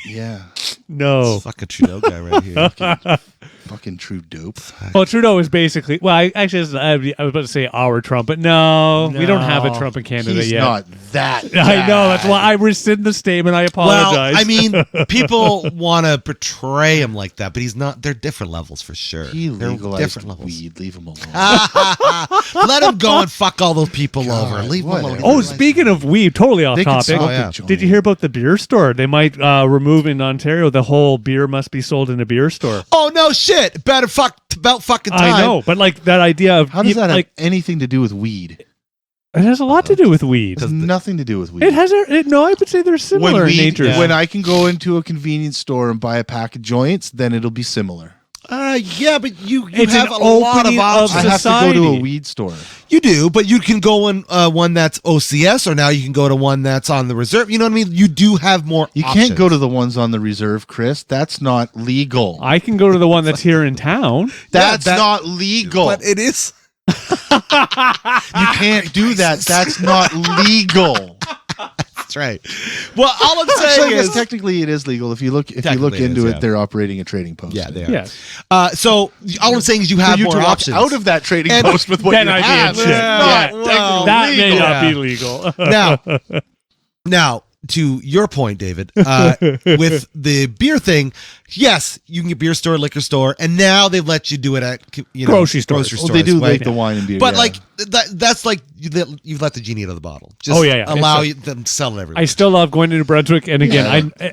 Yeah, No. Fucking Trudeau guy right here. fucking true dope. Well, Trudeau is basically. Well, I was about to say our Trump, but no, we don't have a No, Trump in Canada He's yet. not that. I know. That's bad. why I rescind the statement. I apologize. Well, I mean, people want to portray him like that, but he's not. They're different levels for sure. He They're legalized different levels. weed. Leave him alone. Let him go and fuck all those people over. Leave him alone. Oh, speaking of weed, totally off They can topic. smoke yeah. a joint. Did you hear about the beer store? They might remove in Ontario the whole beer must be sold in a beer store. Oh no, shit! About fucking time. I know, but like that idea of How does that like have anything to do with weed? it has a lot to do with weed. It has nothing to do with weed. It has no. I would say they're similar in nature. When I can go into a convenience store and buy a pack of joints, then it'll be similar. Yeah, but you It's have an a lot of opening of options. I have to go to a Society. weed store. You do, but you can go in one that's OCS, or now you can go to one that's on the reserve. You know what I mean? You do have more. You options. can't go to the ones on the reserve, Chris. That's not legal. I can go to the one that's here in town. That's that- not legal. but it is. You can't do that. That's not legal. That's right. Well, all I'm Actually, I saying guess is, technically it is legal. If you look Technically it into is, it, yeah. they're operating a trading post. yeah, they are. Yes. So all I'm saying is you For have you more to walk options out of that trading And post with what then you I have. did is shit. not Yeah, well, technically That may legal. not Yeah. be legal. Now, to your point, David, with the beer thing, yes, you can get beer store, liquor store, and now they've let you do it at Grocery stores. Well, they do right? like the wine and beer. But yeah. like that's like you've let the genie out of the bottle. Just Oh, yeah. allow It's them to sell it everywhere. I still love going to New Brunswick, and again, Yeah.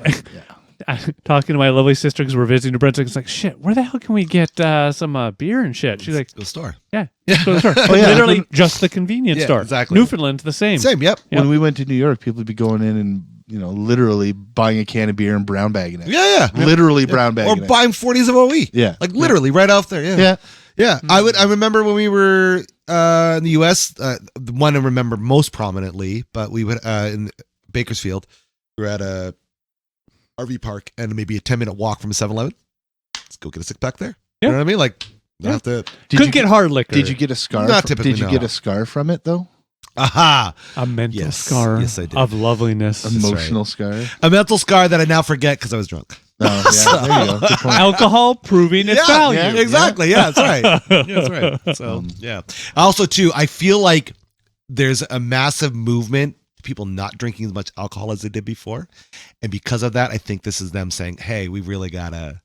I talking to my lovely sister because we're visiting New Brunswick. It's like, shit, where the hell can we get some beer and shit? She's like, the store. yeah, just go to the store. Oh, yeah. Literally just the convenience Yeah, store. exactly. Newfoundland's the same. Same. Yep. Yep. when we went to New York, people would be going in and literally buying a can of beer and brown bagging it. Yeah. Literally brown Or bagging it. buying 40s of OE. Yeah. Like literally right off there. Yeah. Yeah. Yeah, I remember when we were in the U.S. The one I remember most prominently, but we went in Bakersfield. We were at a RV park and maybe a 10-minute walk from a 7-Eleven. Let's go get a 6-pack there. Yeah. You know what I mean? Like, you don't have to. Could get hard liquor. Did you get a scar? Not typically, Did you no. get a scar from it though? Aha! a mental Yes. scar Yes, I did. of loveliness? Emotional scar. A mental scar that I now forget because I was drunk. No, yeah, there you go. Good point. Alcohol proving its value. yeah. Exactly. Yeah, that's right. Yeah, that's right. So, yeah. Also, too, I feel like there's a massive movement, people not drinking as much alcohol as they did before. And because of that, I think this is them saying, hey, we really got to.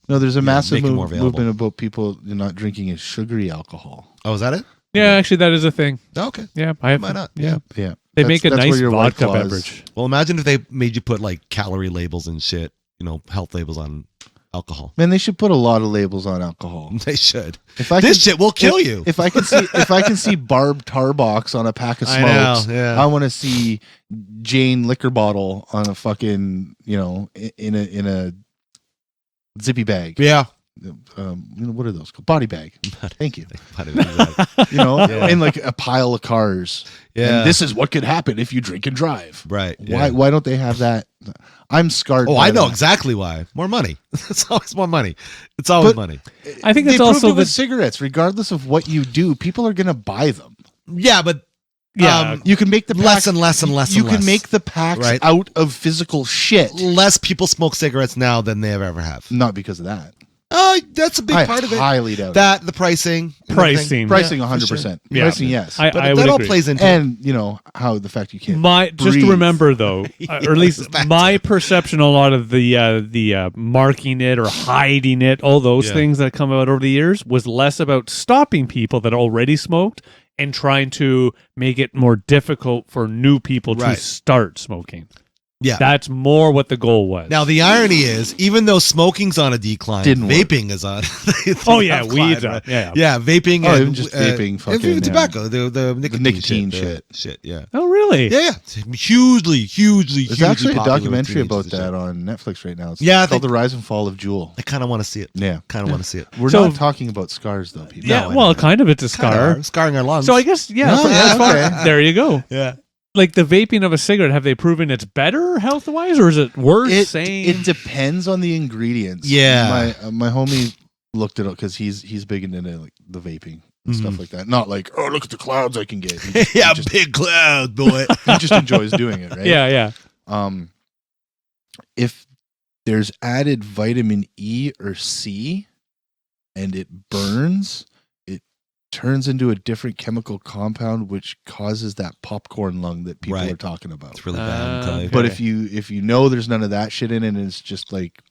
No, there's a massive make it more available. movement about people not drinking as sugary alcohol. Oh, is that it? Yeah, actually, that is a thing. Oh, okay. Yeah, I have. Why not? Yeah, Yeah, they make a that's nice where your White vodka Claws- beverage. Well, imagine if they made you put like calorie labels and shit, health labels on alcohol. Man, they should put a lot of labels on alcohol. They should. If I This could- shit will kill you. If I can see Barb Tarbox on a pack of I know, smokes, yeah. I want to see Jane liquor bottle on a fucking in a zippy bag. Yeah. What are those called? Body bag. Thank you. Yeah. In like a pile of cars. Yeah. And this is what could happen if you drink and drive. Right. Why don't they have that? I'm scarred. Oh, by I know that. exactly why. More money. It's always more money. It's always But- money. I think They it's proved also it with the cigarettes. Regardless of what you do, people are gonna buy them. Yeah, but yeah. You can make the Less packs, and less and less You and can less. make the packs Right. out of physical shit. less people smoke cigarettes now than they ever have. Not because of that. That's a big I part of it. highly doubt it. That the pricing, and everything. Pricing Yeah, for 100%. sure. Pricing, Yeah. yes. I But would that all agree. plays into it. And how the fact you can't. Just to breathe. remember though, or at least Back to my perception, a lot of the marking it or hiding it, all those Yeah. things that come out over the years, was less about stopping people that already smoked and trying to make it more difficult for new people Right. to start smoking. Yeah. That's more what the goal was. Now the irony is, even though smoking's on a decline, Didn't work. vaping is on. oh yeah, Have weeds climbed, up. Yeah. Yeah, vaping Oh, and even just vaping, fucking, even yeah. tobacco, the nicotine nicotine shit. Yeah. Oh really? Yeah, it's hugely. There's actually a popular with documentary teenagers about and that shit. on Netflix right now. It's Yeah, I called think- The Rise and Fall of Jewel. I kind of want to see it. Yeah. Kind of want to see it. We're So- not talking about scars, though, people. Yeah. No, I well, know. kind of. It's a scar. Scarring our lungs. So I guess No, for- yeah, as far- okay. there you go. yeah. Like the vaping of a cigarette, have they proven it's better health wise, or is it worse? It depends on the ingredients. Yeah. My homie looked it up because he's big into like the vaping and stuff like that. Not like, oh, look at the clouds I can get. He just, Yeah, he just, big cloud, boy. he just enjoys doing it, right? Yeah. If there's added vitamin E or C and it burns, it turns into a different chemical compound which causes that popcorn lung that people Right. are talking about. It's really bad. Clive. But Okay. if you know there's none of that shit in it and it's just like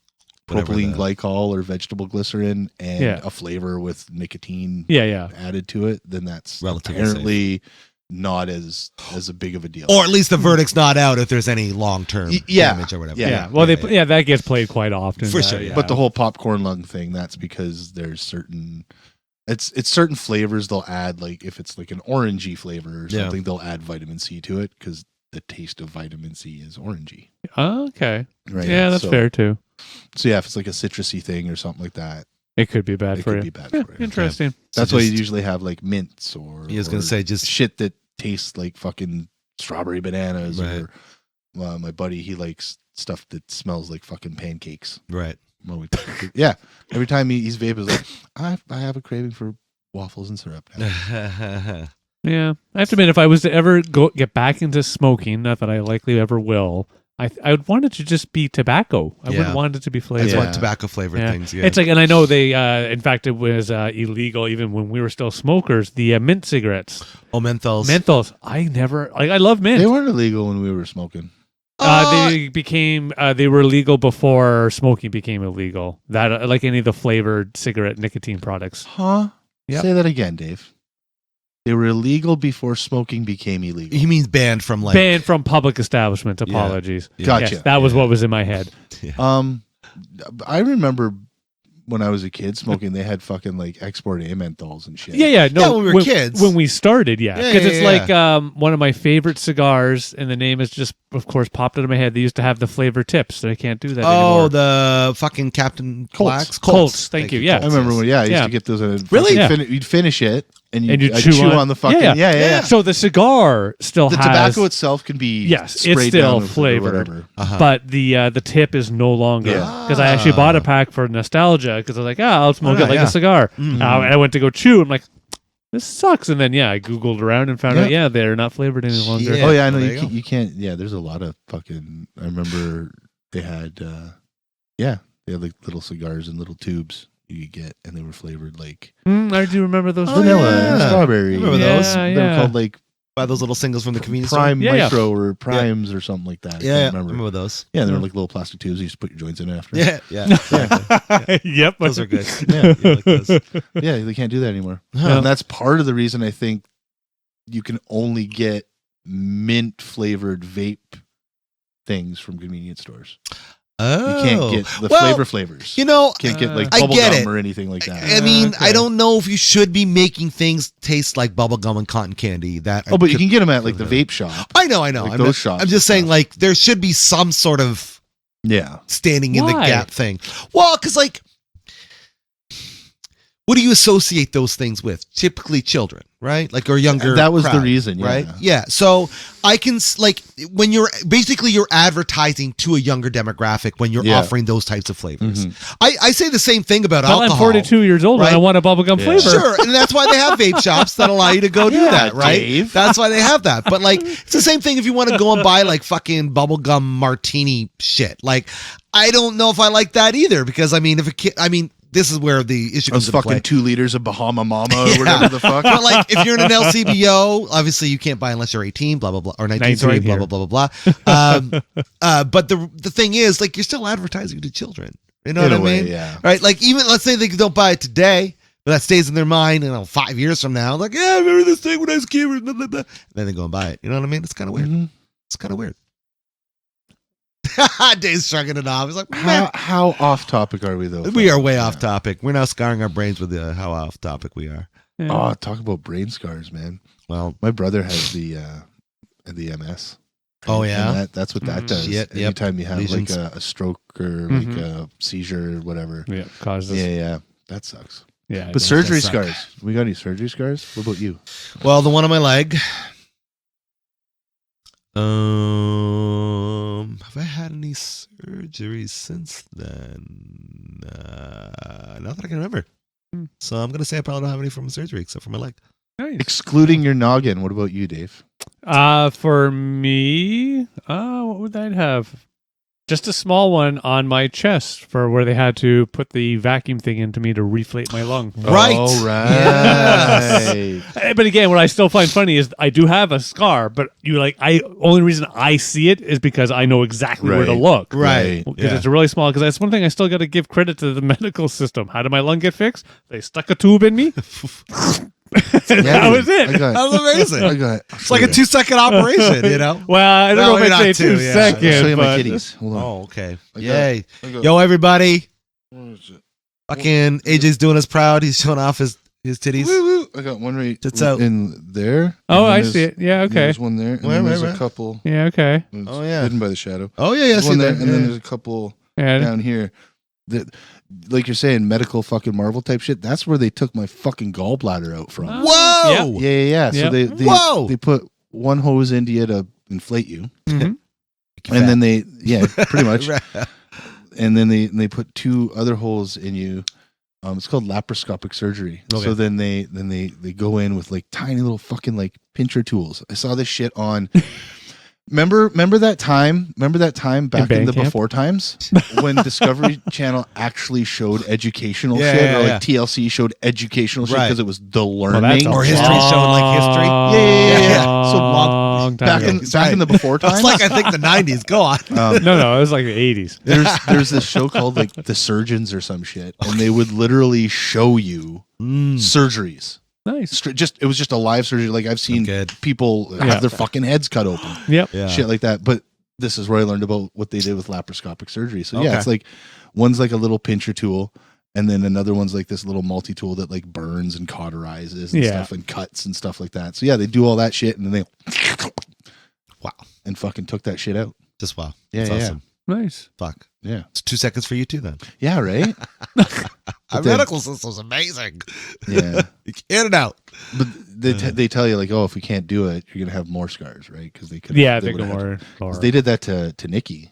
Whatever propylene the- glycol or vegetable glycerin and Yeah. a flavor with nicotine Yeah. added to it, then that's Relatively apparently not as a big of a deal. Or at least the verdict's not out if there's any long term Yeah. damage or whatever. Yeah. Yeah. Well, that gets played quite often. For sure, yeah. But the whole popcorn lung thing, that's because there's certain it's certain flavors they'll add, like if it's like an orangey flavor or Yeah. something, they'll add vitamin C to it because the taste of vitamin C is orangey. Oh, okay. Right. Yeah, that's So- fair too. So yeah, if it's like a citrusy thing or something like that, It could be bad it for could you. be bad Yeah, for you. interesting. That's So why you just- usually have like mints or He was gonna or say just shit that tastes like fucking strawberry bananas Right. or my buddy, he likes stuff that smells like fucking pancakes. right. When we yeah, every time he's vaping, he's like, I have a craving for waffles and syrup now. Yeah, I have to admit, if I was to ever get back into smoking, not that I likely ever will, I would want it to just be tobacco. I Yeah. wouldn't want it to be I flavored. just Yeah. want tobacco flavored Yeah. things. Yeah. It's like, and I know they, in fact, it was illegal even when we were still smokers. The mint cigarettes, menthols. menthols. I love mint. They weren't illegal when we were smoking. They became they were legal before smoking became illegal. That like any of the flavored cigarette nicotine products. Huh? Yep. Say that again, Dave. They were illegal before smoking became illegal. He means banned from like Banned from public establishments. Apologies. Yeah. Gotcha. Yes, that was what was in my head. I remember when I was a kid smoking, they had fucking like export A menthols and shit. Yeah. No, Yeah, when we were kids. When we started, yeah, Yeah, because yeah, it's like one of my favorite cigars, and the name is just, of course, popped into my head. They used to have the flavor tips, so I can't do that Oh, anymore. the fucking Captain Colts. Colts. Thank you, yeah. I remember when, I used Yeah. to get those. Really? Yeah. You'd finish it and And you'd you'd chew chew on the fucking. Yeah. Yeah. So the cigar still The has tobacco itself can be Yes, it's sprayed still down with it or flavored. whatever. Uh-huh. but the tip is no longer, Yeah. because I actually bought a pack for nostalgia because I was like, I'll smoke Oh, it like yeah. a cigar. Mhm. And I went to go chew. I'm like, this sucks. And then I googled around and found Yeah. out they're not flavored any longer. Yeah. Oh yeah, I know There you you can't, go. you can't. Yeah, there's a lot of fucking. I remember they had. They had like little cigars in little tubes you could get, and they were flavored like I do remember those. Oh, vanilla and yeah. strawberry. Remember Yeah, those? They yeah. were called like Buy those little singles from the convenience Prime Yeah, yeah. Micro or Primes or something like that. I store. Yeah, can't I remember those. Yeah, they were like little plastic tubes. You just put your joints in after. Yeah, yeah. Exactly. Yep. Those are good. Yeah. You like those. Yeah, they can't do that anymore. Huh. And that's part of the reason I think you can only get mint flavored vape things from convenience stores. Oh, You can't get the well, flavors. You know, Can't get like I bubble get gum it. or anything like that. I mean, Okay. I don't know if you should be making things taste like bubble gum and cotton candy. That Oh, but you can get them at like the vape shop. I know. like I'm, those not- shops I'm just and saying, stuff. like, there should be some sort of Yeah. standing in the Why? gap thing. Well, because like, what do you associate those things with? Typically, children, right? Like, or younger. That was the crowd, reason, yeah. right? Yeah. So I can like when you're advertising to a younger demographic when you're Yeah. offering those types of flavors. Mhm. I say the same thing about Well, alcohol. I'm 42 years old and I right? want a bubblegum Yeah. flavor. Sure, and that's why they have vape shops that allow you to go do Yeah, that, right? Dave. That's why they have that. But like, it's the same thing if you want to go and buy like fucking bubblegum martini shit. Like, I don't know if I like that either because I mean, this is where the issue comes Those into play. fucking 2 liters of Bahama Mama or Yeah. whatever the fuck. But like, if you're in an LCBO, obviously you can't buy unless you're 18, blah blah blah, or 19, sorry, 19 blah here. blah blah blah blah. But the thing is, like, you're still advertising to children. You know In what I a way, mean? yeah. Right? Like, even let's say they don't buy it today, but that stays in their mind. 5 years from now, like, yeah, I remember this thing when I was a kid. Blah, blah, blah. And then they go and buy it. You know what I mean? It's kind of weird. Mhm. It's kind of weird. Dave's shrugging it off. He's like, man. How off topic are we though? We are way off topic. We're now scarring our brains with how off topic we are. Yeah. Oh, talk about brain scars, man. Well, My brother has the MS. oh yeah. And that's what that does. Shit, yep. Anytime you have Lesions. like a stroke or like a seizure or whatever. Yeah, causes. Yeah. That sucks. Yeah, But surgery suck. scars. We got any surgery scars? What about you? Well, the one on my leg. Have I had any surgeries since then? Not that I can remember. So I'm gonna say I probably don't have any from surgery except for my leg. nice. Excluding your noggin. What about you, Dave? For me, what would I have? Just a small one on my chest for where they had to put the vacuum thing into me to reflate my lung. Right. All right. Yes. But again, what I still find funny is I do have a scar, but only reason I see it is because I know exactly where to Right. look. Right. Because Yeah. it's really small. Because that's one thing I still got to give credit to the medical system. How did my lung get fixed? They stuck a tube in me. That was it. I got That was amazing. I got It's like a 2-second operation, you know? Well, I don't No, know if maybe I'd say not 2 two, yeah. seconds. I'll show you my but- kitties. Hold on. Oh, okay. I got- Yay. I got- Yo, everybody. What is it? Fucking AJ's doing us proud. He's showing off his titties. Woo, woo. I got one right Tits out. in there. Oh, and then I there's- see it. Yeah, okay. There's one there. And Where, then where, there's where? a couple. Yeah, okay. It's Oh, yeah. hidden by the shadow. Oh, yeah, yeah. I There's see one there, that. and then Yeah. there's a couple Yeah. down here. That, like you're saying, medical fucking Marvel type shit. That's where they took my fucking gallbladder out from. Whoa! Yeah. So Yep. Whoa! they put one hose into you to inflate you, Mhm. and then they pretty much, Right. and then they put 2 other holes in you. It's called laparoscopic surgery. Okay. So then they go in with like tiny little fucking like pincher tools. I saw this shit on. Remember that time? Remember that time back in the Bandcamp? before times when Discovery Channel actually showed educational Yeah, shit, yeah, or like yeah. TLC showed educational shit Right. because it was the learning. that's Or history showing, like, history. Yeah. So long time back ago. in the before times. That's like, I think, the 90s. Go on. No, it was like the 80s. there's this show called like The Surgeons or some shit, and they would literally show you surgeries. Nice. It was just a live surgery. Like I've seen Good. people have Yeah. their fucking heads cut open, Yep. Yeah. shit like that. But this is where I learned about what they did with laparoscopic surgery. So yeah, Okay. it's like one's like a little pincher tool, and then another one's like this little multi tool that like burns and cauterizes and Yeah. stuff and cuts and stuff like that. So yeah, they do all that shit, and then they Wow. and fucking took that shit out. Just wow. Yeah, That's yeah. awesome. Nice. Fuck. Yeah, It's 2 seconds for you too, then. yeah, right. Our then- medical system's amazing. Yeah. In and out. But they tell you like, oh, if we can't do it, you're gonna have more scars, right? Because they could. Yeah, they go would've had- more. 'cause they did that to Nikki.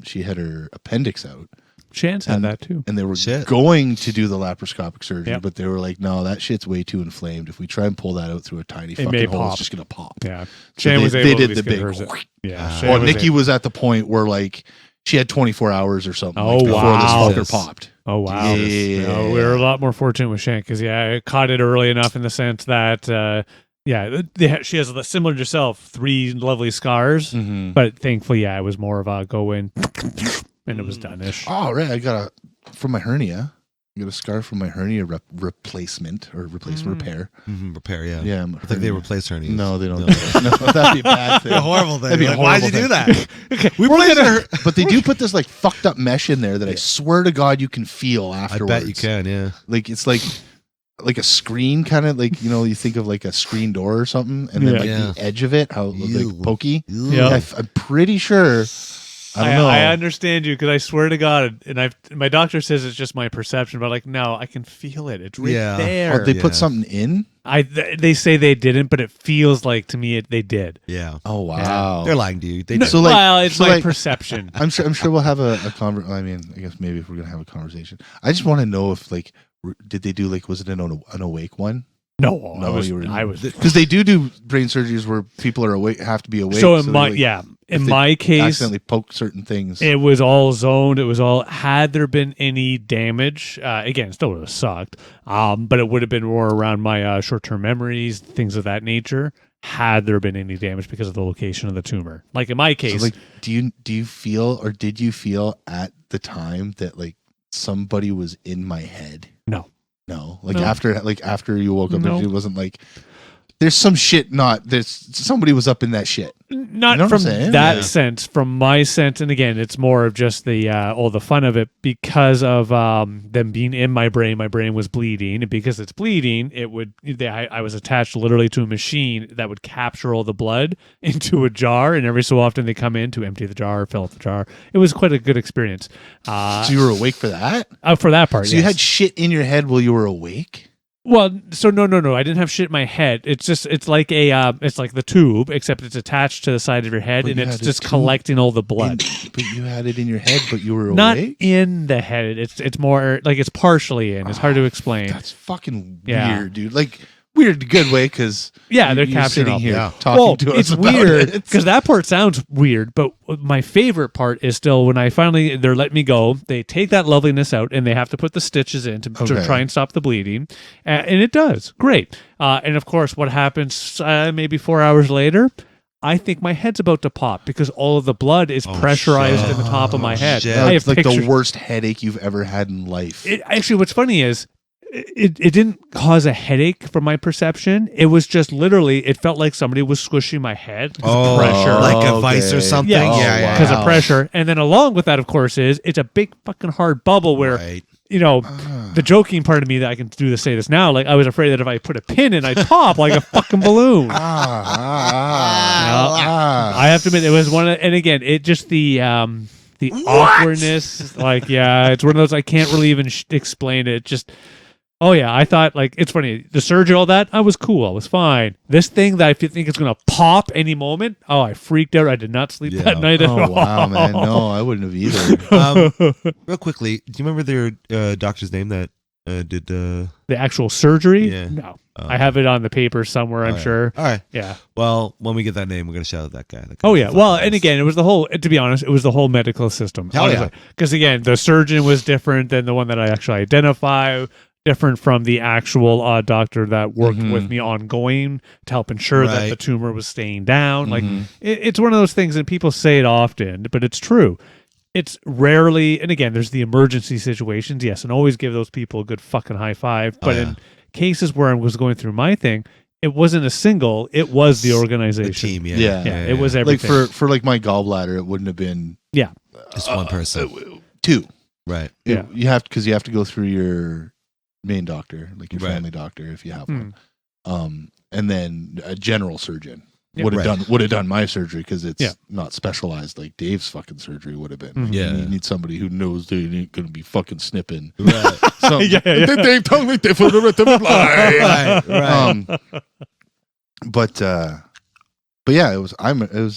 She had her appendix out, Chance had that too. and they were Shit. going to do the laparoscopic surgery, Yep. but they were like, no, that shit's way too inflamed. If we try and pull that out through a tiny It fucking may hole, pop. it's just gonna pop. Yeah. So Shane was they able to did at the least get big. hers. Yeah. Shane Well, was Nikki able- was at the point where like she had 24 hours or something Oh, before wow. this fucker popped. Oh wow! Yeah. No, we were a lot more fortunate with Shank because I caught it early enough in the sense that she has similar to yourself 3 lovely scars, Mm-hmm. but thankfully it was more of a go in and it was done-ish. Oh, right. I got from my hernia. I got a scar from my hernia replacement repair. Repair, yeah. Yeah, I think they replace hernias. No, they don't. No, that'd be a bad thing. A horrible thing. That'd be a Like, why'd you horrible do that? Okay, We replaced her. But they do put this like fucked up mesh in there that I swear to God you can feel I afterwards. bet you can, yeah. Like it's like a screen kind of like, you know, you think of like a screen door or something, and then Yeah. like Yeah. the edge of it, how Ew. like pokey. Yeah. I'm pretty sure. I don't know. I understand you because I swear to God, and my doctor says it's just my perception, but like no, I can feel it. It's right Yeah. there. Oh, they Yeah. put something in. They say they didn't, but it feels like to me they did. Yeah. Oh wow. They're lying to you. They No, do. So, like- well, it's so, my like- perception. I'm sure we'll have a conversation. I mean, I guess maybe if we're gonna have a conversation, I just want to know if like did they do like was it an awake one? No, No, I was. Because they do brain surgeries where people are awake, have to be awake. So in they, my like, in if they my case, accidentally poke certain things. it was all zoned. It was all. Had there been any damage, again, it still would have sucked. But it would have been more around my short-term memories, things of that nature. Had there been any damage because of the location of the tumor, like in my case, So, like, do you feel or did you feel at the time that like somebody was in my head? no. No, like No. after you woke up, No. it wasn't like there's some shit there's somebody was up in that shit. Not You know what I'm from saying? that Yeah. sense, from my sense, and again, it's more of just the all the fun of it because of them being in my brain. My brain was bleeding, and because it's bleeding, I was attached literally to a machine that would capture all the blood into a jar, and every so often they come in to empty the jar, fill up the jar. It was quite a good experience. So you were awake for that? For that part, So yes. you had shit in your head while you were awake? Well, so no. I didn't have shit in my head. It's like it's like the tube, except it's attached to the side of your head, But and you it's had a just tube collecting all the blood. But you had it in your head, but you were Not awake? in the head. It's more like it's partially in. It's hard to explain. That's fucking Yeah. weird, dude. Like, weird in a good way, because Yeah, they're you're capturing sitting all- here Yeah. talking to us it's about weird it. because that part sounds weird, but my favorite part is still when they're letting me go. They take that loveliness out and they have to put the stitches in to Okay. try and stop the bleeding, and it does great. And of course, what happens maybe 4 hours later? I think my head's about to pop because all of the blood is pressurized in the top of my head. shit. I It's have like pictures. the worst headache you've ever had in life. Actually, what's funny is it didn't cause a headache from my perception. It was just literally, it felt like somebody was squishing my head because of pressure. like a vice or Okay. something. Yeah. Yeah, Because Wow. of pressure. And then along with that, of course, it's a big fucking hard bubble where, Right. the joking part of me that I can do to say this now, like I was afraid that if I put a pin in, I'd pop like a fucking balloon. I have to admit, it was and again, it just the awkwardness, like, yeah, it's one of those, I can't really even explain it. Just, oh yeah, I thought, like, it's funny, the surgery, all that, I was cool, I was fine. This thing that I think is going to pop any moment, oh, I freaked out. I did not sleep Yeah. that night at Oh, all. wow, man. No, I wouldn't have either. Real quickly, do you remember their doctor's name that did The actual surgery? Yeah. No. Oh. I have it on the paper somewhere, I'm All right. sure. All right. Yeah. Well, when we get that name, we're gonna shout out that guy. Oh yeah. Well, and again, it was the whole. To be honest, it was the whole medical system. Hell yeah. Because again, the surgeon was different than the one that I actually identify. Different from the actual doctor that worked with me ongoing to help ensure that Right. the tumor was staying down. Like it's one of those things, and people say it often, but it's true. It's rarely, and again, there's the emergency situations, yes, and always give those people a good fucking high five. But in cases where I was going through my thing, it wasn't a single; it was the organization. the team. Yeah. Yeah. It was Like everything. for like my gallbladder, it wouldn't have been just one person. two. Right. Yeah. You have to go through your main doctor, like your Right. family doctor, if you have Hmm. one. And then a general surgeon Yeah. would have Right. done my surgery because it's Yeah. not specialized like Dave's fucking surgery would have been. Mhm. Yeah. You need somebody who knows they ain't gonna be fucking snipping. Right. Something. Yeah. Dave told me to put it in right. Right. But yeah, it was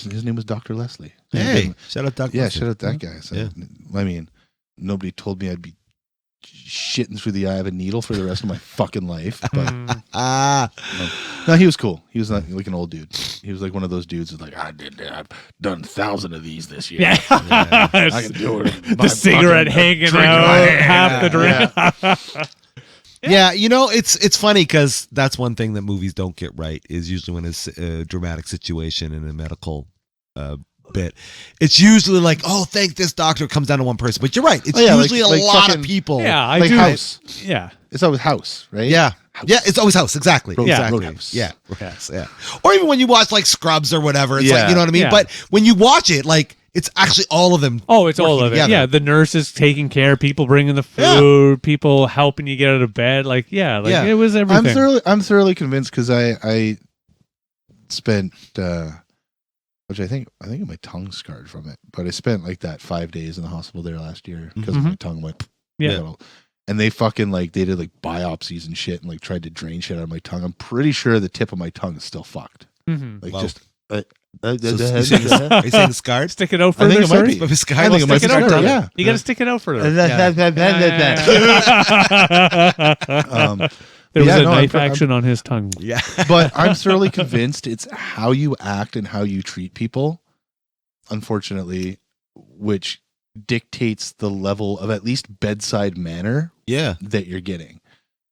his name was Dr. Leslie. Hey, shout out Doc. Yeah, Lester. shout out that guy. So, Yeah. I mean, nobody told me I'd be shitting through the eye of a needle for the rest of my fucking life. But Mm. no, he was cool. He was not like an old dude. He was like one of those dudes who's like, I've done 1,000 of these this year. Yeah. I can do it. The cigarette hanging out, half the drink. Yeah, it's funny because that's one thing that movies don't get right is usually when it's a dramatic situation in a medical bit. It's usually like, oh, thank this doctor, it comes down to one person. But you're right. It's Oh, yeah, usually like a lot fucking- of people. Yeah, I Like do. House. Yeah. It's always House, right? Yeah. House. Yeah, it's always House. Exactly. Exactly. Roadhouse. Yeah. Roadhouse, yeah. Or even when you watch like Scrubs or whatever, it's like, Yeah. you know what I mean? Yeah. But when you watch it, like, it's actually all of them. Oh, it's all working of it. together. Yeah, the nurses taking care, people bringing the food, people helping you get out of bed. Like, yeah, it was everything. I'm thoroughly convinced because I spent which I think my tongue scarred from it, but I spent like that 5 days in the hospital there last year because my tongue went Yeah. and they fucking they did like biopsies and shit and like tried to drain shit out of my tongue. I'm pretty sure the tip of my tongue is still fucked. Mhm. Like Wow. just So, are you saying the scarred? Stick it out I further. think it might sorry? be. Maybe scarred? I think it might Stick be it out scarred, further. yeah. You got to stick it out further. Um, There was yeah, a no, knife I'm- action on his tongue. Yeah. but I'm thoroughly convinced it's how you act and how you treat people, unfortunately, which dictates the level of at least bedside manner Yeah. that you're getting.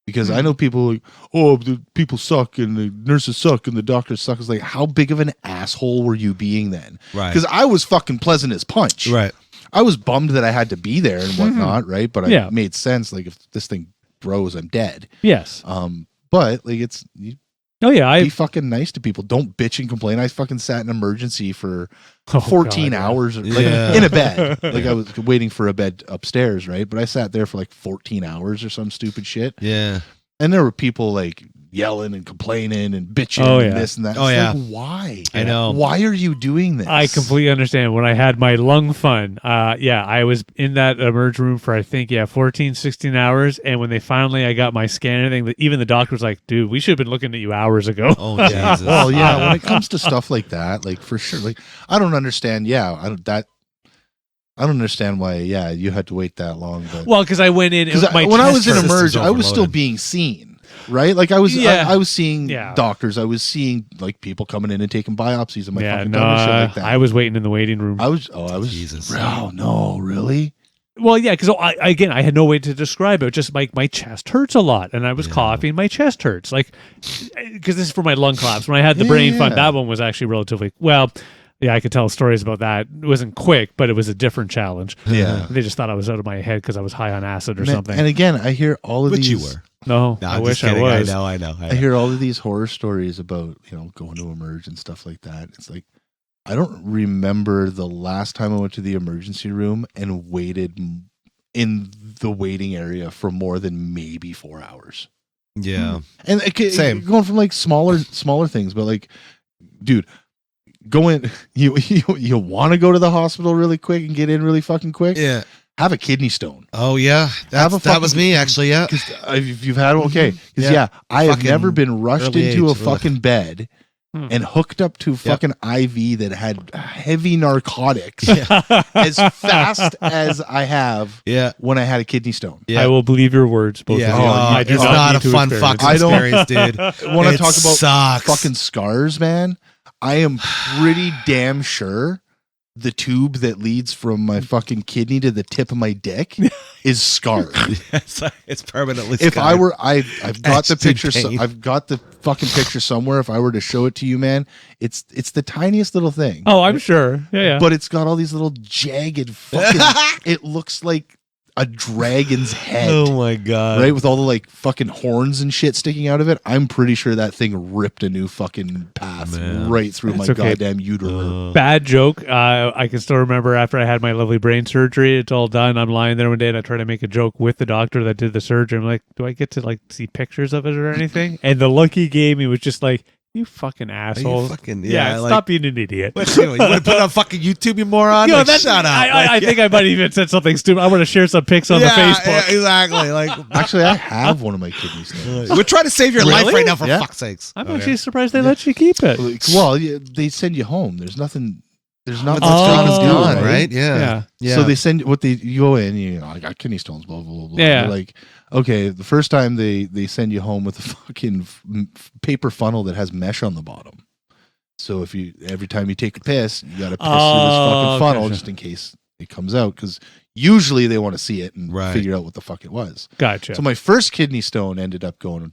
Because I know people like, oh, the people suck and the nurses suck and the doctors suck. It's like, how big of an asshole were you being then? Right. Because I was fucking pleasant as punch. Right. I was bummed that I had to be there and whatnot, right? But Yeah. it made sense. Like, if this thing grows, I'm dead. Yes. But like, you Oh yeah, Be fucking nice to people. Don't bitch and complain. I fucking sat in emergency for 14 God, yeah. hours like, Yeah. in a bed. Like I was waiting for a bed upstairs, right? But I sat there for like 14 hours or some stupid shit. Yeah. And there were people like yelling and complaining and bitching and this and that. Oh, It's yeah. like, why? I know. Why are you doing this? I completely understand. When I had my lung fun, I was in that emerge room for, I think, 14, 16 hours. And when I got my scan and everything, even the doctor was like, dude, we should have been looking at you hours ago. Oh, Jesus. Well, yeah, when it comes to stuff like that, like for sure, like I don't understand. I don't understand why. Yeah, you had to wait that long. But Well, because I went in. when I was in system's emerge, I was still overloaded. being seen. Right, like I was seeing Yeah. doctors. I was seeing like people coming in and taking biopsies of my fucking no, tongue and shit like that. I was waiting in the waiting room. I was. Jesus. Oh no, really? Well, yeah, because I had no way to describe it. Just like my chest hurts a lot, and I was coughing. My chest hurts, like because this is for my lung collapse. When I had the brain fund, that one was actually relatively well. Yeah, I could tell stories about that. It wasn't quick, but it was a different challenge. Yeah. They just thought I was out of my head because I was high on acid or Man, something. And again, I hear all of Which these. you were. No, No, I I'm wish just I kidding. was. I know. I hear all of these horror stories about going to emerge and stuff like that. It's like I don't remember the last time I went to the emergency room and waited in the waiting area for more than maybe 4 hours. Yeah. And Same. going from like smaller things, but like, dude, go in. You want to go to the hospital really quick and get in really fucking quick? Yeah. Have a kidney stone. Oh, yeah. Have a That was fucking- me, actually. Yeah. If you've had one, okay. Because Yeah. I have Fucking never been rushed early into a age. fucking bed and hooked up to a fucking IV that had heavy narcotics as fast as I have Yeah. when I had a kidney stone. Yeah. I will believe your words. Both Yeah. of you. I do It's not need a to fun experience fucking it. I don't- experience, dude. When I It talk about sucks. fucking scars, man, I am pretty damn sure the tube that leads from my fucking kidney to the tip of my dick is scarred. Yes, it's permanently If I scarred. were, I've got the Etched in picture. pain. I've got the fucking picture somewhere. If I were to show it to you, man, it's the tiniest little thing. Oh, I'm sure. Yeah. But it's got all these little jagged fucking. It looks like a dragon's head. Oh my god! Right, with all the like fucking horns and shit sticking out of it. I'm pretty sure that thing ripped a new fucking path right through my It's okay. goddamn uterus. Bad joke. I can still remember after I had my lovely brain surgery, it's all done. I'm lying there one day and I try to make a joke with the doctor that did the surgery. I'm like, do I get to like see pictures of it or anything? And the look he gave me was just like, you fucking asshole. fucking- yeah, yeah, like- stop being an idiot. What you want to put it on fucking YouTube, you moron? You know, Like, that's- shut up! I Like, think I might have even said something stupid. I want to share some pics on the Facebook. Yeah, exactly. Like Actually, I have one of my kidney stones. we're trying to save your life Really? right now, for Yeah. fuck's sakes. I'm actually surprised they let you keep it. Like, well, they send you home. There's nothing. There's not Once much it's they gone, can it's do, gone, right? right? Yeah. Yeah. Yeah. So they send you go in. I got kidney stones. Blah blah blah. blah. Yeah. They're like, okay, the first time they send you home with a fucking paper funnel that has mesh on the bottom. So if every time you take a piss, you got to piss through this fucking funnel gotcha. just in case it comes out, because usually they want to see it and Right. figure out what the fuck it was. Gotcha. So my first kidney stone ended up going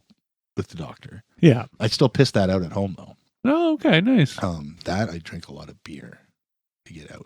with the doctor. yeah. I still pissed that out at home though. Oh, okay. Nice. That I drank a lot of beer to get out.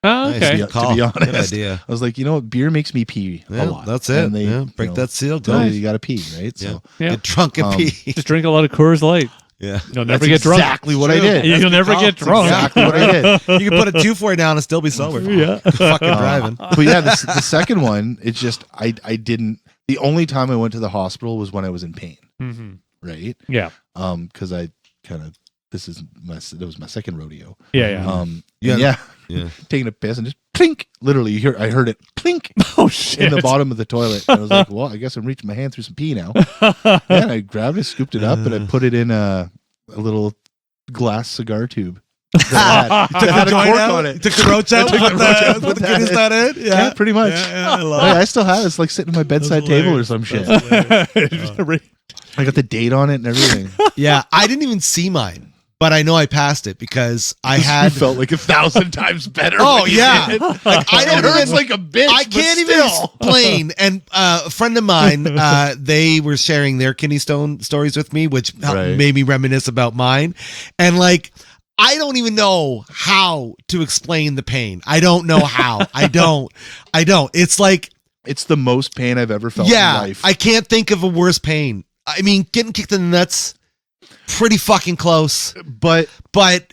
Oh, Nice. okay. Yeah. Call. To be Good honest. idea. I was like, you know what? Beer makes me pee a Yeah, lot. that's it. And they, Yeah, break that seal. tell Go. you got to pee, right? Yeah. So Yeah. Get drunk and Um, pee. Just drink a lot of Coors Light. Yeah. You'll never that's get drunk. exactly what I True. did. You'll never get drunk. exactly what I did. You can put a 2-4 down and still be sober. Yeah. Fucking driving. But yeah, the second one, it's just I didn't. The only time I went to the hospital was when I was in pain, Mm-hmm. right? Yeah. Because I kind of that was my second rodeo. Yeah. Yeah. Yeah. Yeah, Yeah. taking a piss and just plink. Literally, I heard it plink Oh shit. in the bottom of the toilet. And I was like, well, I guess I'm reaching my hand through some pee now. And I grabbed it, scooped it up, and I put it in a little glass cigar tube. That had a cork on it. Took the roach out. took the roach out, Put the put kidney that stone in. Yeah, pretty much. Yeah, I love Hey, it. I still have it. It's like sitting at my bedside table or some shit. I got the date on it and everything. Yeah, I didn't even see mine, but I know I passed it because I had. felt like 1,000 times better. Oh when you yeah, did it. like I don't It hurts even. like a bitch. I but can't even still. explain. And a friend of mine, they were sharing their kidney stone stories with me, which Right. made me reminisce about mine. And like, I don't even know how to explain the pain. I don't know how. I don't. It's like, It's the most pain I've ever felt in yeah, life. I can't think of a worse pain. I mean, getting kicked in the nuts pretty fucking close, but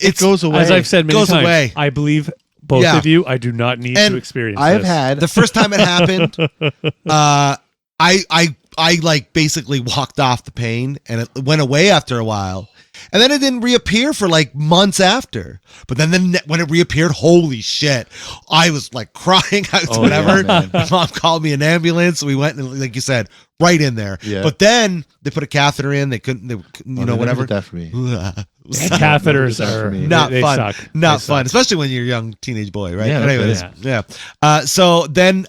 it goes away. As I've said many Goes times, away. I believe both Yeah. of you. I do not need And to experience I've this. had The first time it happened, I like basically walked off the pain and it went away after a while. And then it didn't reappear for like months after. But then when it reappeared, holy shit, I was like crying. I was Oh, whatever. yeah, man. My mom called me an ambulance. We went and, like you said, right in there. Yeah. But then they put a catheter in. They couldn't, they whatever. did that for me. Catheters are Not they fun. suck. Not They fun, suck. especially when you're a young teenage boy, right? Yeah, But anyways, yeah. So then,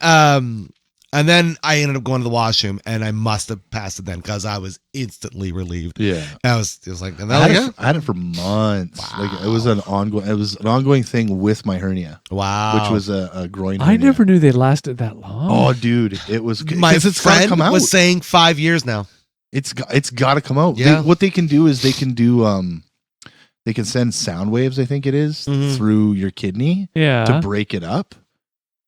and then I ended up going to the washroom, and I must have passed it then because I was instantly relieved. Yeah. I was like, and I then, had it for months. Like it was an ongoing thing with my hernia, wow, which was a groin. I hernia. never knew they lasted that long. Oh, dude, it was. my 'cause it's gotta friend come out. was saying 5 years now. It's got to come out. Yeah. What they can do is they can send sound waves. I think it is Mhm. through your kidney yeah. to break it up,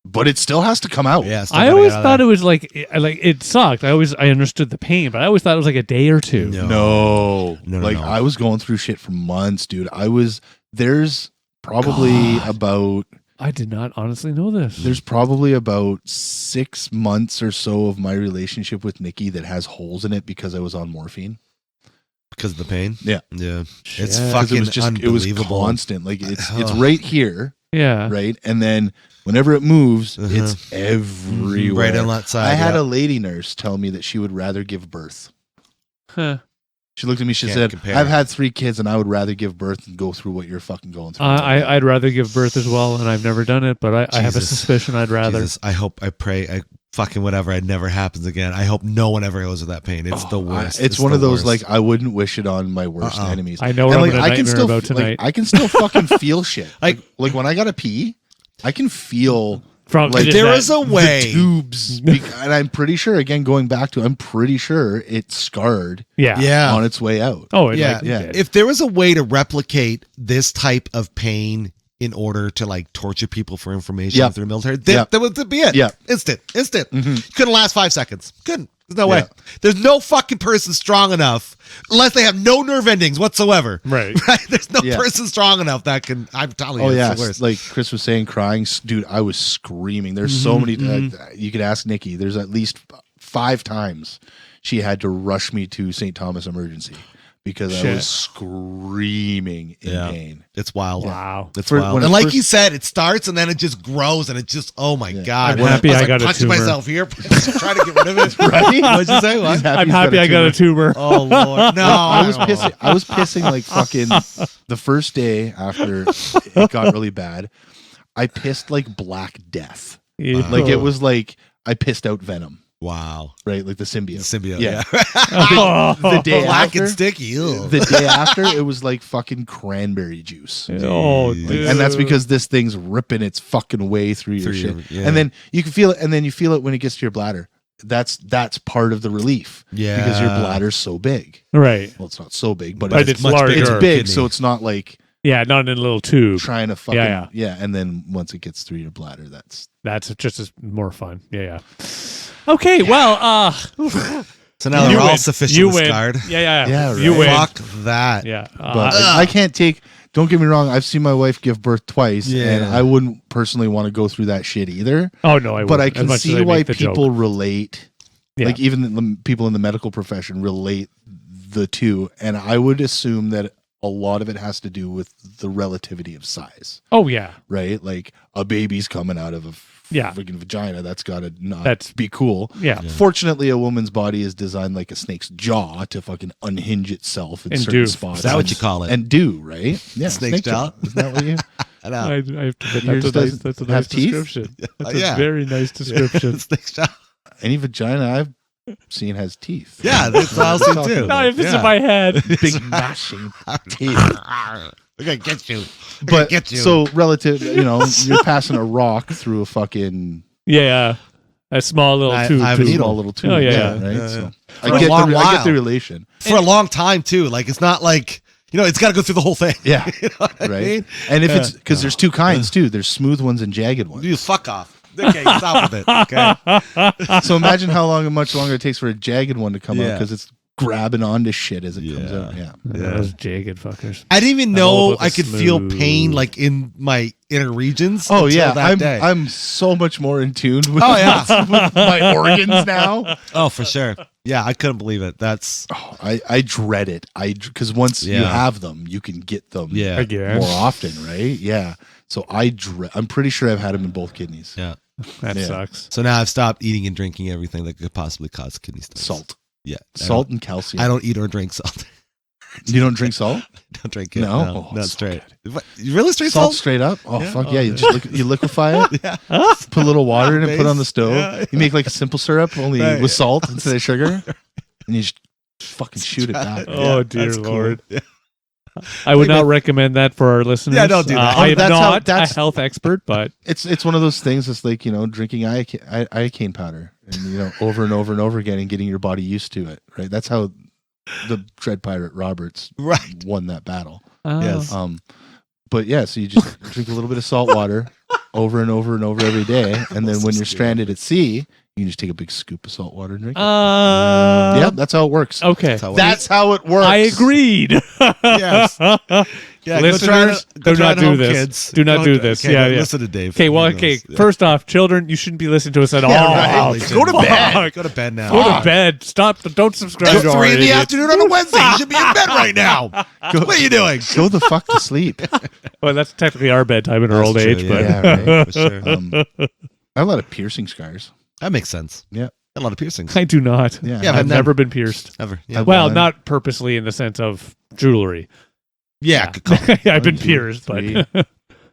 but it still has to come out. Yeah, I always thought it was like it sucked. I understood the pain, but I always thought it was like a day or two. No. No, Like no. I was going through shit for months, dude. There's probably God. about I did not honestly know this. There's probably about 6 months or so of my relationship with Nikki that has holes in it because I was on morphine. because of the pain. Yeah. It's Shit. 'Cause fucking it was unbelievable. constant. Like it's right here, Yeah. right? And then whenever it moves, Uh-huh. it's everywhere. Right on that side. I had yeah. a lady nurse tell me that she would rather give birth. Huh. She looked at me, she Can't said, compare. I've had 3 kids and I would rather give birth than go through what you're fucking going through. I'd rather give birth as well, and I've never done it, but I have a Jesus. suspicion I'd rather. Jesus, I pray, fucking whatever, it never happens again. I hope no one ever goes with that pain. It's the worst. It's one of the those, worst. like, I wouldn't wish it on my worst enemies. I know what And, I'm gonna I can nightmare still about tonight. I can still fucking feel shit. Like- Like when I gotta pee, I can feel From like just there that- is a way. the tubes, and I'm pretty sure. Again, going back to, I'm pretty sure it's scarred yeah. Yeah. on its way out. Oh, it Yeah, likely yeah. did. If there was a way to replicate this type of pain in order to like torture people for information Yep. after the military, Yep. that would be it. Yep. Instant. Mhm. Couldn't last 5 seconds. Couldn't. There's no way. Yeah. There's no fucking person strong enough, unless they have no nerve endings whatsoever. Right. Right? There's no Yeah. person strong enough that can. I'm telling you, Oh it's yeah, the worst. like Chris was saying, crying, dude. I was screaming. There's so many. You could ask Nikki. There's at least 5 times she had to rush me to St. Thomas Emergency because I Shit. was screaming in Yeah. pain. It's wild. Wow. It's For- wild. when And it like first- you said, it starts and then it just grows and it just, oh my God. I'm happy was I like got a punching tumor. myself here, trying to get rid of it. Right? What'd you say? What? He's I'm he's happy I got a tumor. Oh Lord, no! I was pissing. I was pissing like fucking. The first day after it got really bad, I pissed like Black Death. Like it was like I pissed out Venom. Wow, Right, like the symbiote. symbiote. Yeah. Yeah, The day black after, and sticky. Ew. the day after, it was like fucking cranberry juice. Oh, Dude. dude. And that's because this thing's ripping its fucking way through your Through shit. your- yeah. And then you can feel it, and then you feel it when it gets to your bladder. That's part of the relief. Yeah. Because your bladder's so big. Right. Well, it's not so big, but, But it's, it's larger. it's big, Kidney. so it's not like Yeah, not in a little tube. trying to fucking Yeah. And then once it gets through your bladder, that's That's just as more fun. Yeah. Okay, well, So now you they're all win. sufficiently You win. scarred. Yeah. Yeah, You right. win. Fuck that. Yeah. but I can't take. Don't get me wrong. I've seen my wife give birth twice, Yeah. and I wouldn't personally want to go through that shit either. oh no, I. But I wouldn't, as can much as see I why make the joke. people relate. Yeah. Like even the people in the medical profession relate the two, and I would assume that a lot of it has to do with the relativity of size, Oh yeah. right? Like a baby's coming out of a Yeah. freaking vagina. That's got to not That's- be cool. Yeah. Fortunately, a woman's body is designed like a snake's jaw to fucking unhinge itself in And certain do. spots. Is that what you call it? And do, right? Yeah, Snake's jaw? Isn't that what you? I know. I have to admit Yours that's a nice, doesn't that's a have nice teeth? description. That's Yeah. a very nice description. Snake's jaw. Any vagina I've seen has teeth. Yeah, that's what I was Talking too. about. No, if it's Yeah. in my head. Big gnashing teeth. We're gonna get you. But get you. so relative, you're passing a rock through a fucking Yeah. A small little I tube. have a tube. needle. small little tube. Oh, yeah. right. Yeah, So yeah. I For a get long the I get while. the relation. For a long time too. Like it's not like it's got to go through the whole thing. Yeah, You know what I right. mean? And if it's because there's two kinds too. There's smooth ones and jagged ones. You fuck off. Okay, stop with it. Okay. So imagine how much longer it takes for a jagged one to come out Yeah. because it's grabbing onto shit as it comes out. Yeah. Those jagged fuckers. I didn't even I'm all know about I the could feel smooth. pain like in my inner regions. Oh until yeah, that day. I'm so much more in tune with, Oh, yeah. with my organs now. Oh, for sure. Yeah, I couldn't believe it. That's Oh, I dread it. Because once you Yeah. have them, you can get them yeah, I guess. more often, right? Yeah. So I'm pretty sure I've had them in both kidneys. yeah. That Yeah. sucks. So now I've stopped eating and drinking everything that could possibly cause kidney stones. Salt, Yeah, salt, and calcium. I don't eat or drink salt. You don't drink salt? Don't drink it. No? No, Oh, not so straight. What, you really straight Salt salt? straight up? Oh Yeah? fuck Oh, yeah! You yeah. just you liquefy it. Yeah. Put a little water in it. Put it on the Base. stove. Yeah. You make like a simple syrup, only Right. with salt instead of sugar, and you just fucking shoot it back. Oh, dear that's cool. Lord. Yeah. I would not recommend that for our listeners. Yeah, don't do that. I am That's how- not that's- a health expert, but It's one of those things. It's like drinking iocane powder, and over and over and over again, and getting your body used to it. Right. That's how the Dread Pirate Roberts Right. won that battle. Yes. But yeah, so you just drink a little bit of salt water over and over and over every day, and then So when you're stupid. stranded at sea, you can just take a big scoop of salt water and drink it. yeah. Yeah, that's how it works. Okay. That's how it works. I agreed. Yes. Yeah, Listeners, do not do this. Do not do this. Okay, Yeah, don't yeah. Listen to Dave. Okay, well, He okay. knows. Yeah. First off, children, you shouldn't be listening to us at all. right. Go to bed. Fuck. Go to bed now. Go to bed. Stop. Don't subscribe It's to our 3 in the idiot. afternoon on a Wednesday. You should be in bed right now. What are you doing? Go the fuck to sleep. Well, that's technically our bedtime in our That's old true, age, yeah. but Yeah, right. For sure. I have a lot of piercing scars. That makes sense. Yeah. A lot of piercings. I do not. Yeah. Yeah, I've but never been pierced. Ever. Yeah. Well, One. not purposely in the sense of jewelry. Yeah. Good call. I've been 1, 2, pierced, but 3,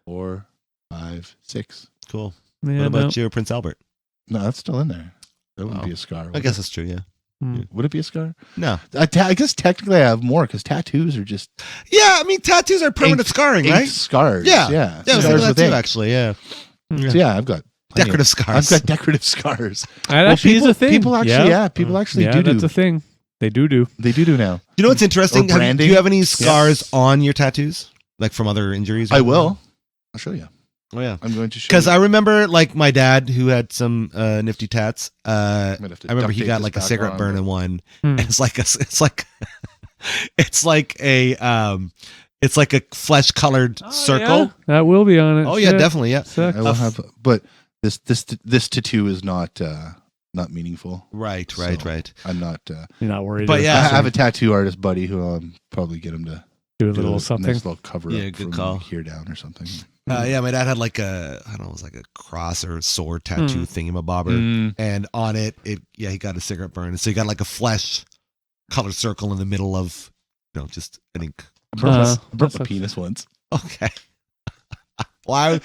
4, 5, 6. Cool. yeah, What about no. your Prince Albert? No, that's still in there. That wouldn't Oh. be a scar. I would guess it? that's true. Yeah. Would it be a scar? No. I guess technically I have more because tattoos are just Yeah. I mean, tattoos are permanent ink- scarring, ink right? scars. Yeah. Yeah. Yeah. I was Scars thinking that with too, ink. actually. Yeah. So yeah, I've got plenty Decorative of- scars. I've got decorative scars. That actually people, is a thing. People actually, yeah, people actually yeah, do. that's a thing. They do. They do now. You know what's interesting? Or Do branding. you have any scars on your tattoos, like from other injuries? or I will. I'll show you. Oh yeah. I'm going to show Because you. I remember, like my dad, who had some nifty tats. I'm gonna have to I remember duct he tape got this like a back cigarette on, burn but- in one, Hmm. and it's like it's like a flesh colored circle. Yeah, that will be on it. Oh yeah, Shit. definitely, yeah. Sucks. I will have, but this tattoo is not meaningful. Right. So- Right. I'm not. You're not worried. But about yeah, I have a tattoo artist buddy who I'll probably get him to do a do little a something. nice little cover Yeah, up good from call. here down or something. Yeah, my dad had like a, I don't know, it was like a cross or sword tattoo thingamabobber, and on it, he got a cigarette burn. So he got like a flesh colored circle in the middle of, just an ink. I burnt my that sucks. penis once. Okay. Why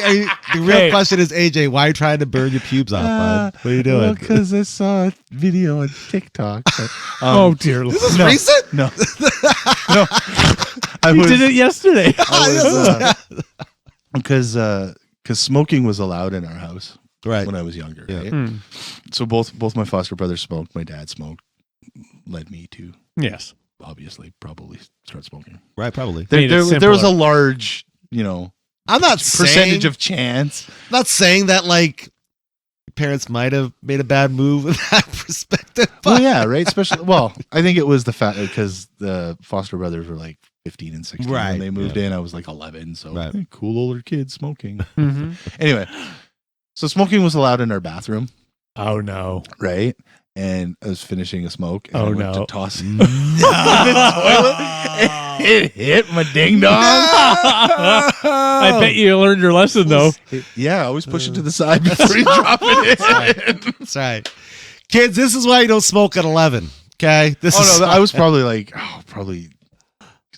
are you, the real Hey. question is, AJ, why are you trying to burn your pubes off, bud? What are you doing? Because I saw a video on TikTok. Oh dear Lord! This is no. recent? No, no. I You did it yesterday. because smoking was allowed in our house Right. when I was younger. Yeah. Right? So both my foster brothers smoked. My dad smoked. Led me to Yes. obviously probably start smoking. Right, probably. Made it There was a simpler. large I'm not percentage saying, of chance. not saying that like your parents might have made a bad move in that perspective. Well, But yeah, right. Especially, I think it was the fact because the foster brothers were like 15 and 16 Right, when they moved in. I was like 11, so Right. hey, cool older kid smoking. Mm-hmm. Anyway, so smoking was allowed in our bathroom, Oh no! right? And I was finishing a smoke. And Oh, I went no. to toss it in the toilet. It hit my ding dong. I bet you learned your lesson though. Yeah, always push it to the side before you drop it in. That's right. Kids, this is why you don't smoke at 11. Okay? This Oh is no, I was probably probably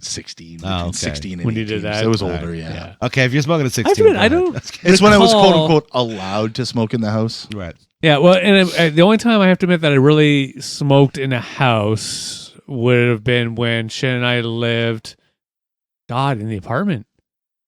16, Oh, between okay. 16 and When you 18. did that? So it was All right. older, yeah. Okay, if you're smoking at 16. I go don't. ahead. It's when I was quote recall- unquote allowed to smoke in the house. Right. Yeah, well, and the only time I have to admit that I really smoked in a house would have been when Shannon and I lived, in the apartment.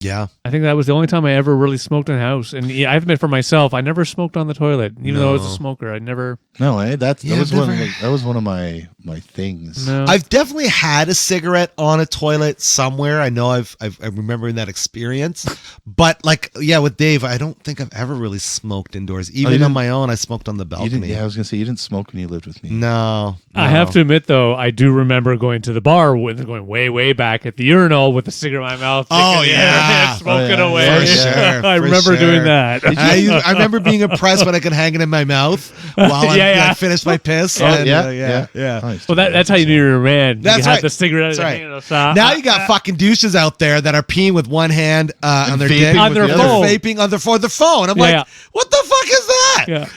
Yeah. I think that was the only time I ever really smoked in the house. And yeah, I admit for myself, I never smoked on the toilet, even though I was a smoker. I never. No, that Yeah, was I've one. never- That was one of my things. No. I've definitely had a cigarette on a toilet somewhere. I know I'm remembering that experience. But like, yeah, with Dave, I don't think I've ever really smoked indoors. Even on didn't- my own, I smoked on the You balcony. didn't. Yeah, I was gonna say you didn't smoke when you lived with me. No. I have to admit, though, I do remember going to the bar, going way, way back at the urinal with a cigarette in my mouth. Oh, thinking, yeah. smoking Oh, yeah. away. For sure, I for remember sure. doing that. I remember being impressed when I could hang it in my mouth while I finished my piss. Oh, and, yeah. yeah. Nice. Well, that's how you knew you're a man. That's you right. had the cigarette That's in right. your hand. So, Now you got fucking douches out there that are peeing with one hand on their vaping dick, with their the and other. phone. they're vaping on their phone. I'm Yeah, like, yeah. what the fuck is that? Yeah.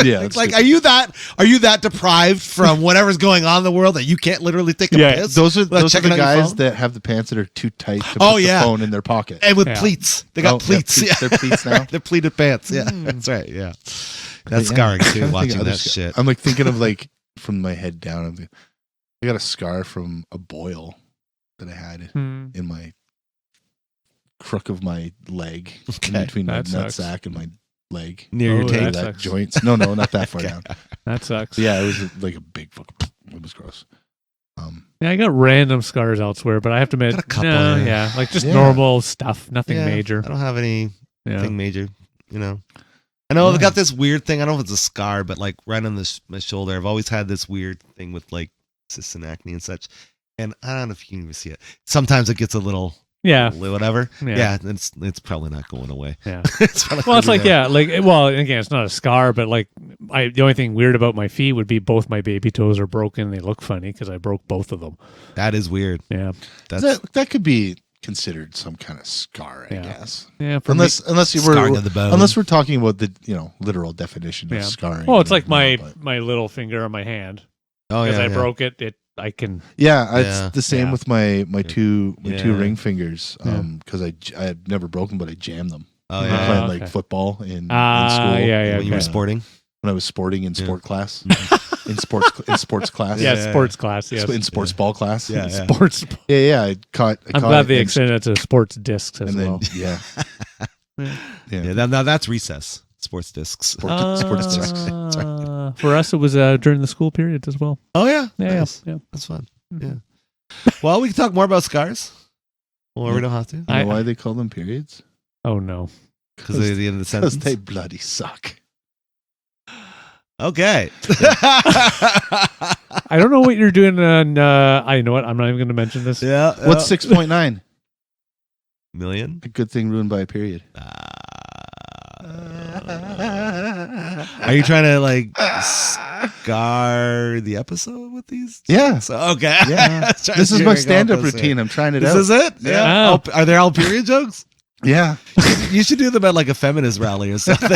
Yeah, It's that's like, stupid. are you that deprived from whatever's going on in the world that you can't literally take a Yeah, piss? Those are without the checking on your guys phone? that have the pants that are too tight to Oh, put yeah. the phone in their pocket. And with Yeah. pleats. They got Oh, yeah, pleats. pleats. They're pleats now? They're pleated pants. Yeah, that's right. Yeah. That's Yeah. scarring I'm too, trying to think watching of other that sc- shit. I'm like thinking of like from my head down. I got a scar from a boil that I had Hmm. in my crook of my leg, Okay. in between my That sucks. nutsack and my leg. Near your Oh, taint. that That sucks. joints. No, not that far down. That sucks. Yeah, it was like a big fucking. It was gross. Yeah, I got random scars elsewhere, but I have to admit, Got a couple, no, yeah. yeah, like just Yeah. normal stuff, nothing Yeah, major. I don't have anything Yeah. major, you know. I know I've Yeah. got this weird thing. I don't know if it's a scar, but like right on my shoulder, I've always had this weird thing with like cysts and acne and such. And I don't know if you can even see it. Sometimes it gets a little Yeah. whatever. Yeah. Yeah, it's probably not going away. Yeah. It's probably Well, it's gonna like, be there. yeah, like, well, again, it's not a scar, but like, the only thing weird about my feet would be both my baby toes are broken. They look funny because I broke both of them. That is weird. Yeah. That's That could be considered some kind of scar, I Yeah. guess. Yeah. For Unless you were scarring of the bone. unless we're talking about the literal definition me, of yeah. scarring. Well, it's like you know, but- my little finger on my hand. oh Because yeah, I yeah. broke it, I can. Yeah, Yeah. it's the same Yeah. with my two Yeah. ring fingers. Because I had never broken, but I jammed them. Oh I yeah. played Oh, like okay. football in Ah, school. yeah, When you were okay. sporting. When I was sporting in sport class, Mm-hmm. in sports class, Yeah, Yeah. sports class. Yes. in sports ball class. Yeah, yeah. Sports. yeah. I I'm caught glad they it extended it to sports discs as and then well. yeah, Yeah, now that's recess. Sports discs. sports discs. For us, it was during the school period as well. Oh yeah, Yeah, nice. yeah. That's fun. Yeah. Well, we can talk more about scars. Or we don't have to You know why they call them periods? Oh no. because at the end of the Because sentence. they bloody suck. Okay. I don't know what you're doing on. I know what. I'm not even going to mention this. Yeah. What's 6.9? million? A good thing ruined by a period. Are you trying to like scar the episode with these? Yeah. So okay. Yeah. Trying This to is my figure out stand-up this routine. here. I'm trying it This out. is it? Yeah. All- are there all period jokes? Yeah. You should do them at like a feminist rally or something.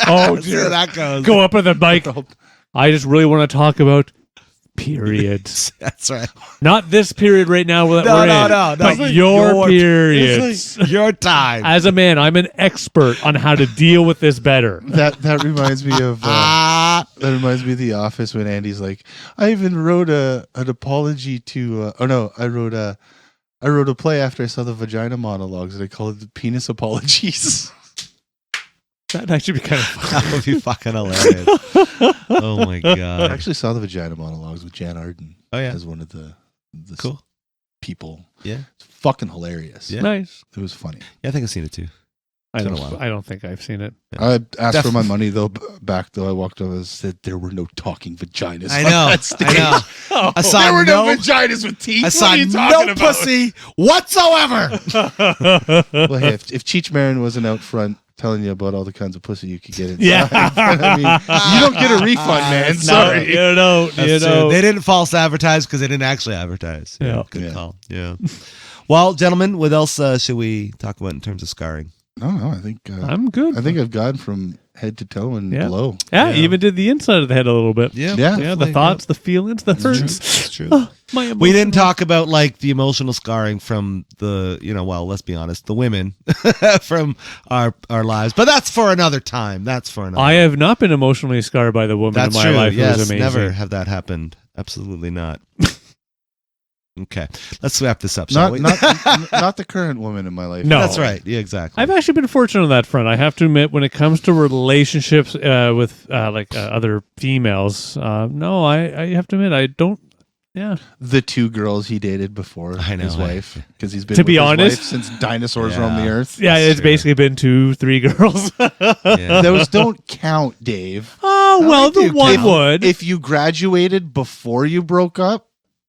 Oh, See how dear. that goes. Go up on the mic. I just really want to talk about periods. That's right. Not this period right now that No, we're no, in, no, no. but It's like your periods. It's like your time. As a man, I'm an expert on how to deal with this better. That reminds me of that reminds me of The Office when Andy's like, I even wrote an apology to I wrote a play after I saw the vagina monologues and I called it the penis apologies. That'd actually be kind of fun. That would be fucking hilarious. Oh my I god. actually saw the vagina monologues with Jan Arden Oh yeah. as one of the Cool. people. Yeah. It's fucking hilarious. Yeah. Nice. It was funny. Yeah, I think I've seen it too. I been a don't. while. I don't think I've seen it. I asked for my Def- money though. Back though, I walked over and said there were no talking vaginas. I on know. that stage. I know. I saw There were no no. vaginas with teeth. I What saw are you talking no about? pussy whatsoever. Well, hey, if Cheech Marin wasn't out front telling you about all the kinds of pussy you could get inside, Yeah. I mean, you don't get a refund, man. No, Sorry. You know. That's true. They didn't false advertise because they didn't actually advertise. Yeah. Good Yeah. call. Yeah. Well, gentlemen, what else should we talk about in terms of scarring? No, I think I'm good. I think I've gone from head to toe and Yeah. below. Yeah, Yeah. even did the inside of the head a little bit. Yeah. Yeah, the thoughts, the feelings, the hurts. It's true. My We emotions. didn't talk about like the emotional scarring from the, well, let's be honest, the women from our lives. But that's for another time. That's for another. I have not been emotionally scarred by the woman That's in my true. life. Yes, It was amazing. never have that happened. Absolutely not. Okay, let's wrap this up, shall Not we? not the current woman in my life. No. That's right. Yeah, exactly. I've actually been fortunate on that front. I have to admit, when it comes to relationships with other females, no, I have to admit I don't. Yeah, The 2 girls he dated before I know, his I- wife, because he's been To with be his honest- wife since dinosaurs Yeah. roamed the earth. yeah, it's true. basically been 2-3 girls. Yeah. Those don't count, Dave. Oh well, they the do one count. would. If you graduated before you broke up,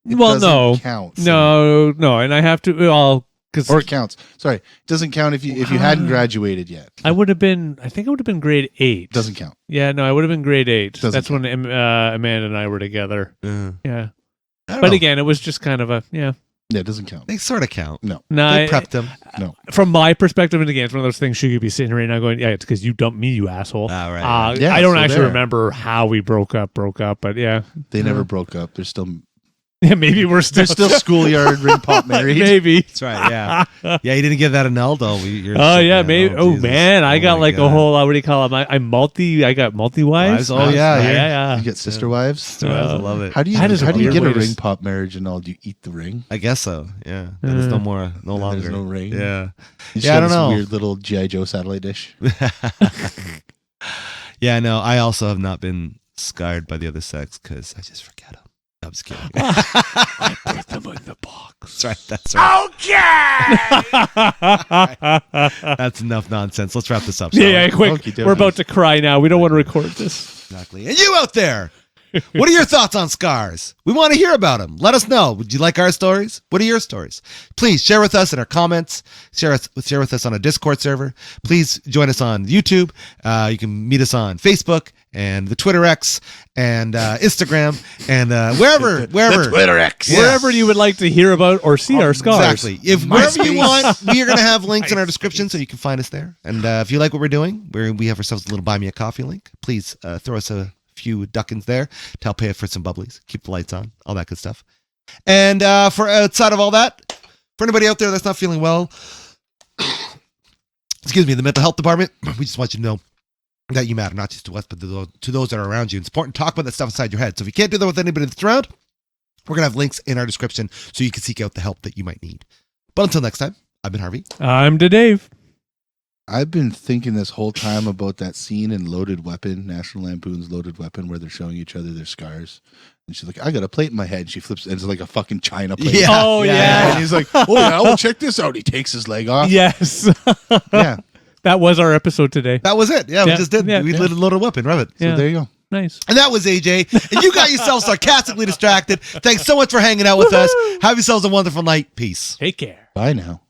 it Well, doesn't no. count. no, and I have to. Well, because Or it counts. Sorry, it doesn't count if you hadn't graduated yet. I would have been. I think I would have been grade 8. It doesn't count. Yeah, no, I would have been grade 8. Doesn't That's when Amanda and I were together. Yeah. Yeah, I don't but know. again, it was just kind of a Yeah, it doesn't count. They sort of count. No. No, They prepped them. from my perspective, and again, it's one of those things she could be sitting right now going, "Yeah, it's because you dumped me, you asshole." Ah, right. Yeah, I don't so actually there. remember how we broke up, but yeah, They never broke up. They're still maybe we're still schoolyard ring pop married. maybe. That's right. Yeah. Yeah. You didn't give that a null though. Oh yeah, maybe. Oh Jesus. man, I got my like God. a whole. What do you call them? I got multi wives. Wives? Oh, yeah, yeah. You get sister wives. I love it. How do you That is a how do you weird get a way to ring s- pop marriage and all? Do you eat the ring? I guess so. Yeah. There's no more. No And longer. there's no ring? Yeah. You just Yeah, I have don't this know. Weird little GI Joe satellite dish. Yeah. No. I also have not been scarred by the other sex because I just forget them. I'm just kidding. Put them in the box. That's right. Okay! That's enough nonsense. Let's wrap this up. shall Yeah, we? quick. Okey-dokey. We're about to cry now. We don't want to record this. Exactly. And you out there, what are your thoughts on scars? We want to hear about them. Let us know. Would you like our stories? What are your stories? Please share with us in our comments. Share with us on a Discord server. Please join us on YouTube. You can meet us on Facebook and the Twitter X and Instagram and wherever. Twitter X. Wherever you would like to hear about or see our scars. Exactly. If wherever you want, we are going to have links in our description so you can find us there. And if you like what we're doing, we have ourselves a little Buy Me a Coffee link. Please throw us a few duckins there to help pay for some bubblies, keep the lights on, all that good stuff. And for outside of all that, for anybody out there that's not feeling well, excuse me, the mental health department, we just want you to know that you matter, not just to us, but to those that are around you. It's important to talk about that stuff inside your head. So if you can't do that with anybody that's around, we're going to have links in our description so you can seek out the help that you might need. But until next time, I've been Harvey. I'm Dave. I've been thinking this whole time about that scene in Loaded Weapon, National Lampoon's Loaded Weapon, where they're showing each other their scars. And she's like, I got a plate in my head. And she flips, and it's like a fucking china plate. Yeah. Oh, yeah. And he's like, oh, yeah, well, check this out. He takes his leg off. Yes. Yeah. That was our episode today. That was it. Yeah, we Yeah, just did. yeah, We yeah. did a loaded weapon. Love it. So Yeah. there you go. Nice. And that was AJ. And you got yourself sarcastically distracted. Thanks so much for hanging out with us. Have yourselves a wonderful night. Peace. Take care. Bye now.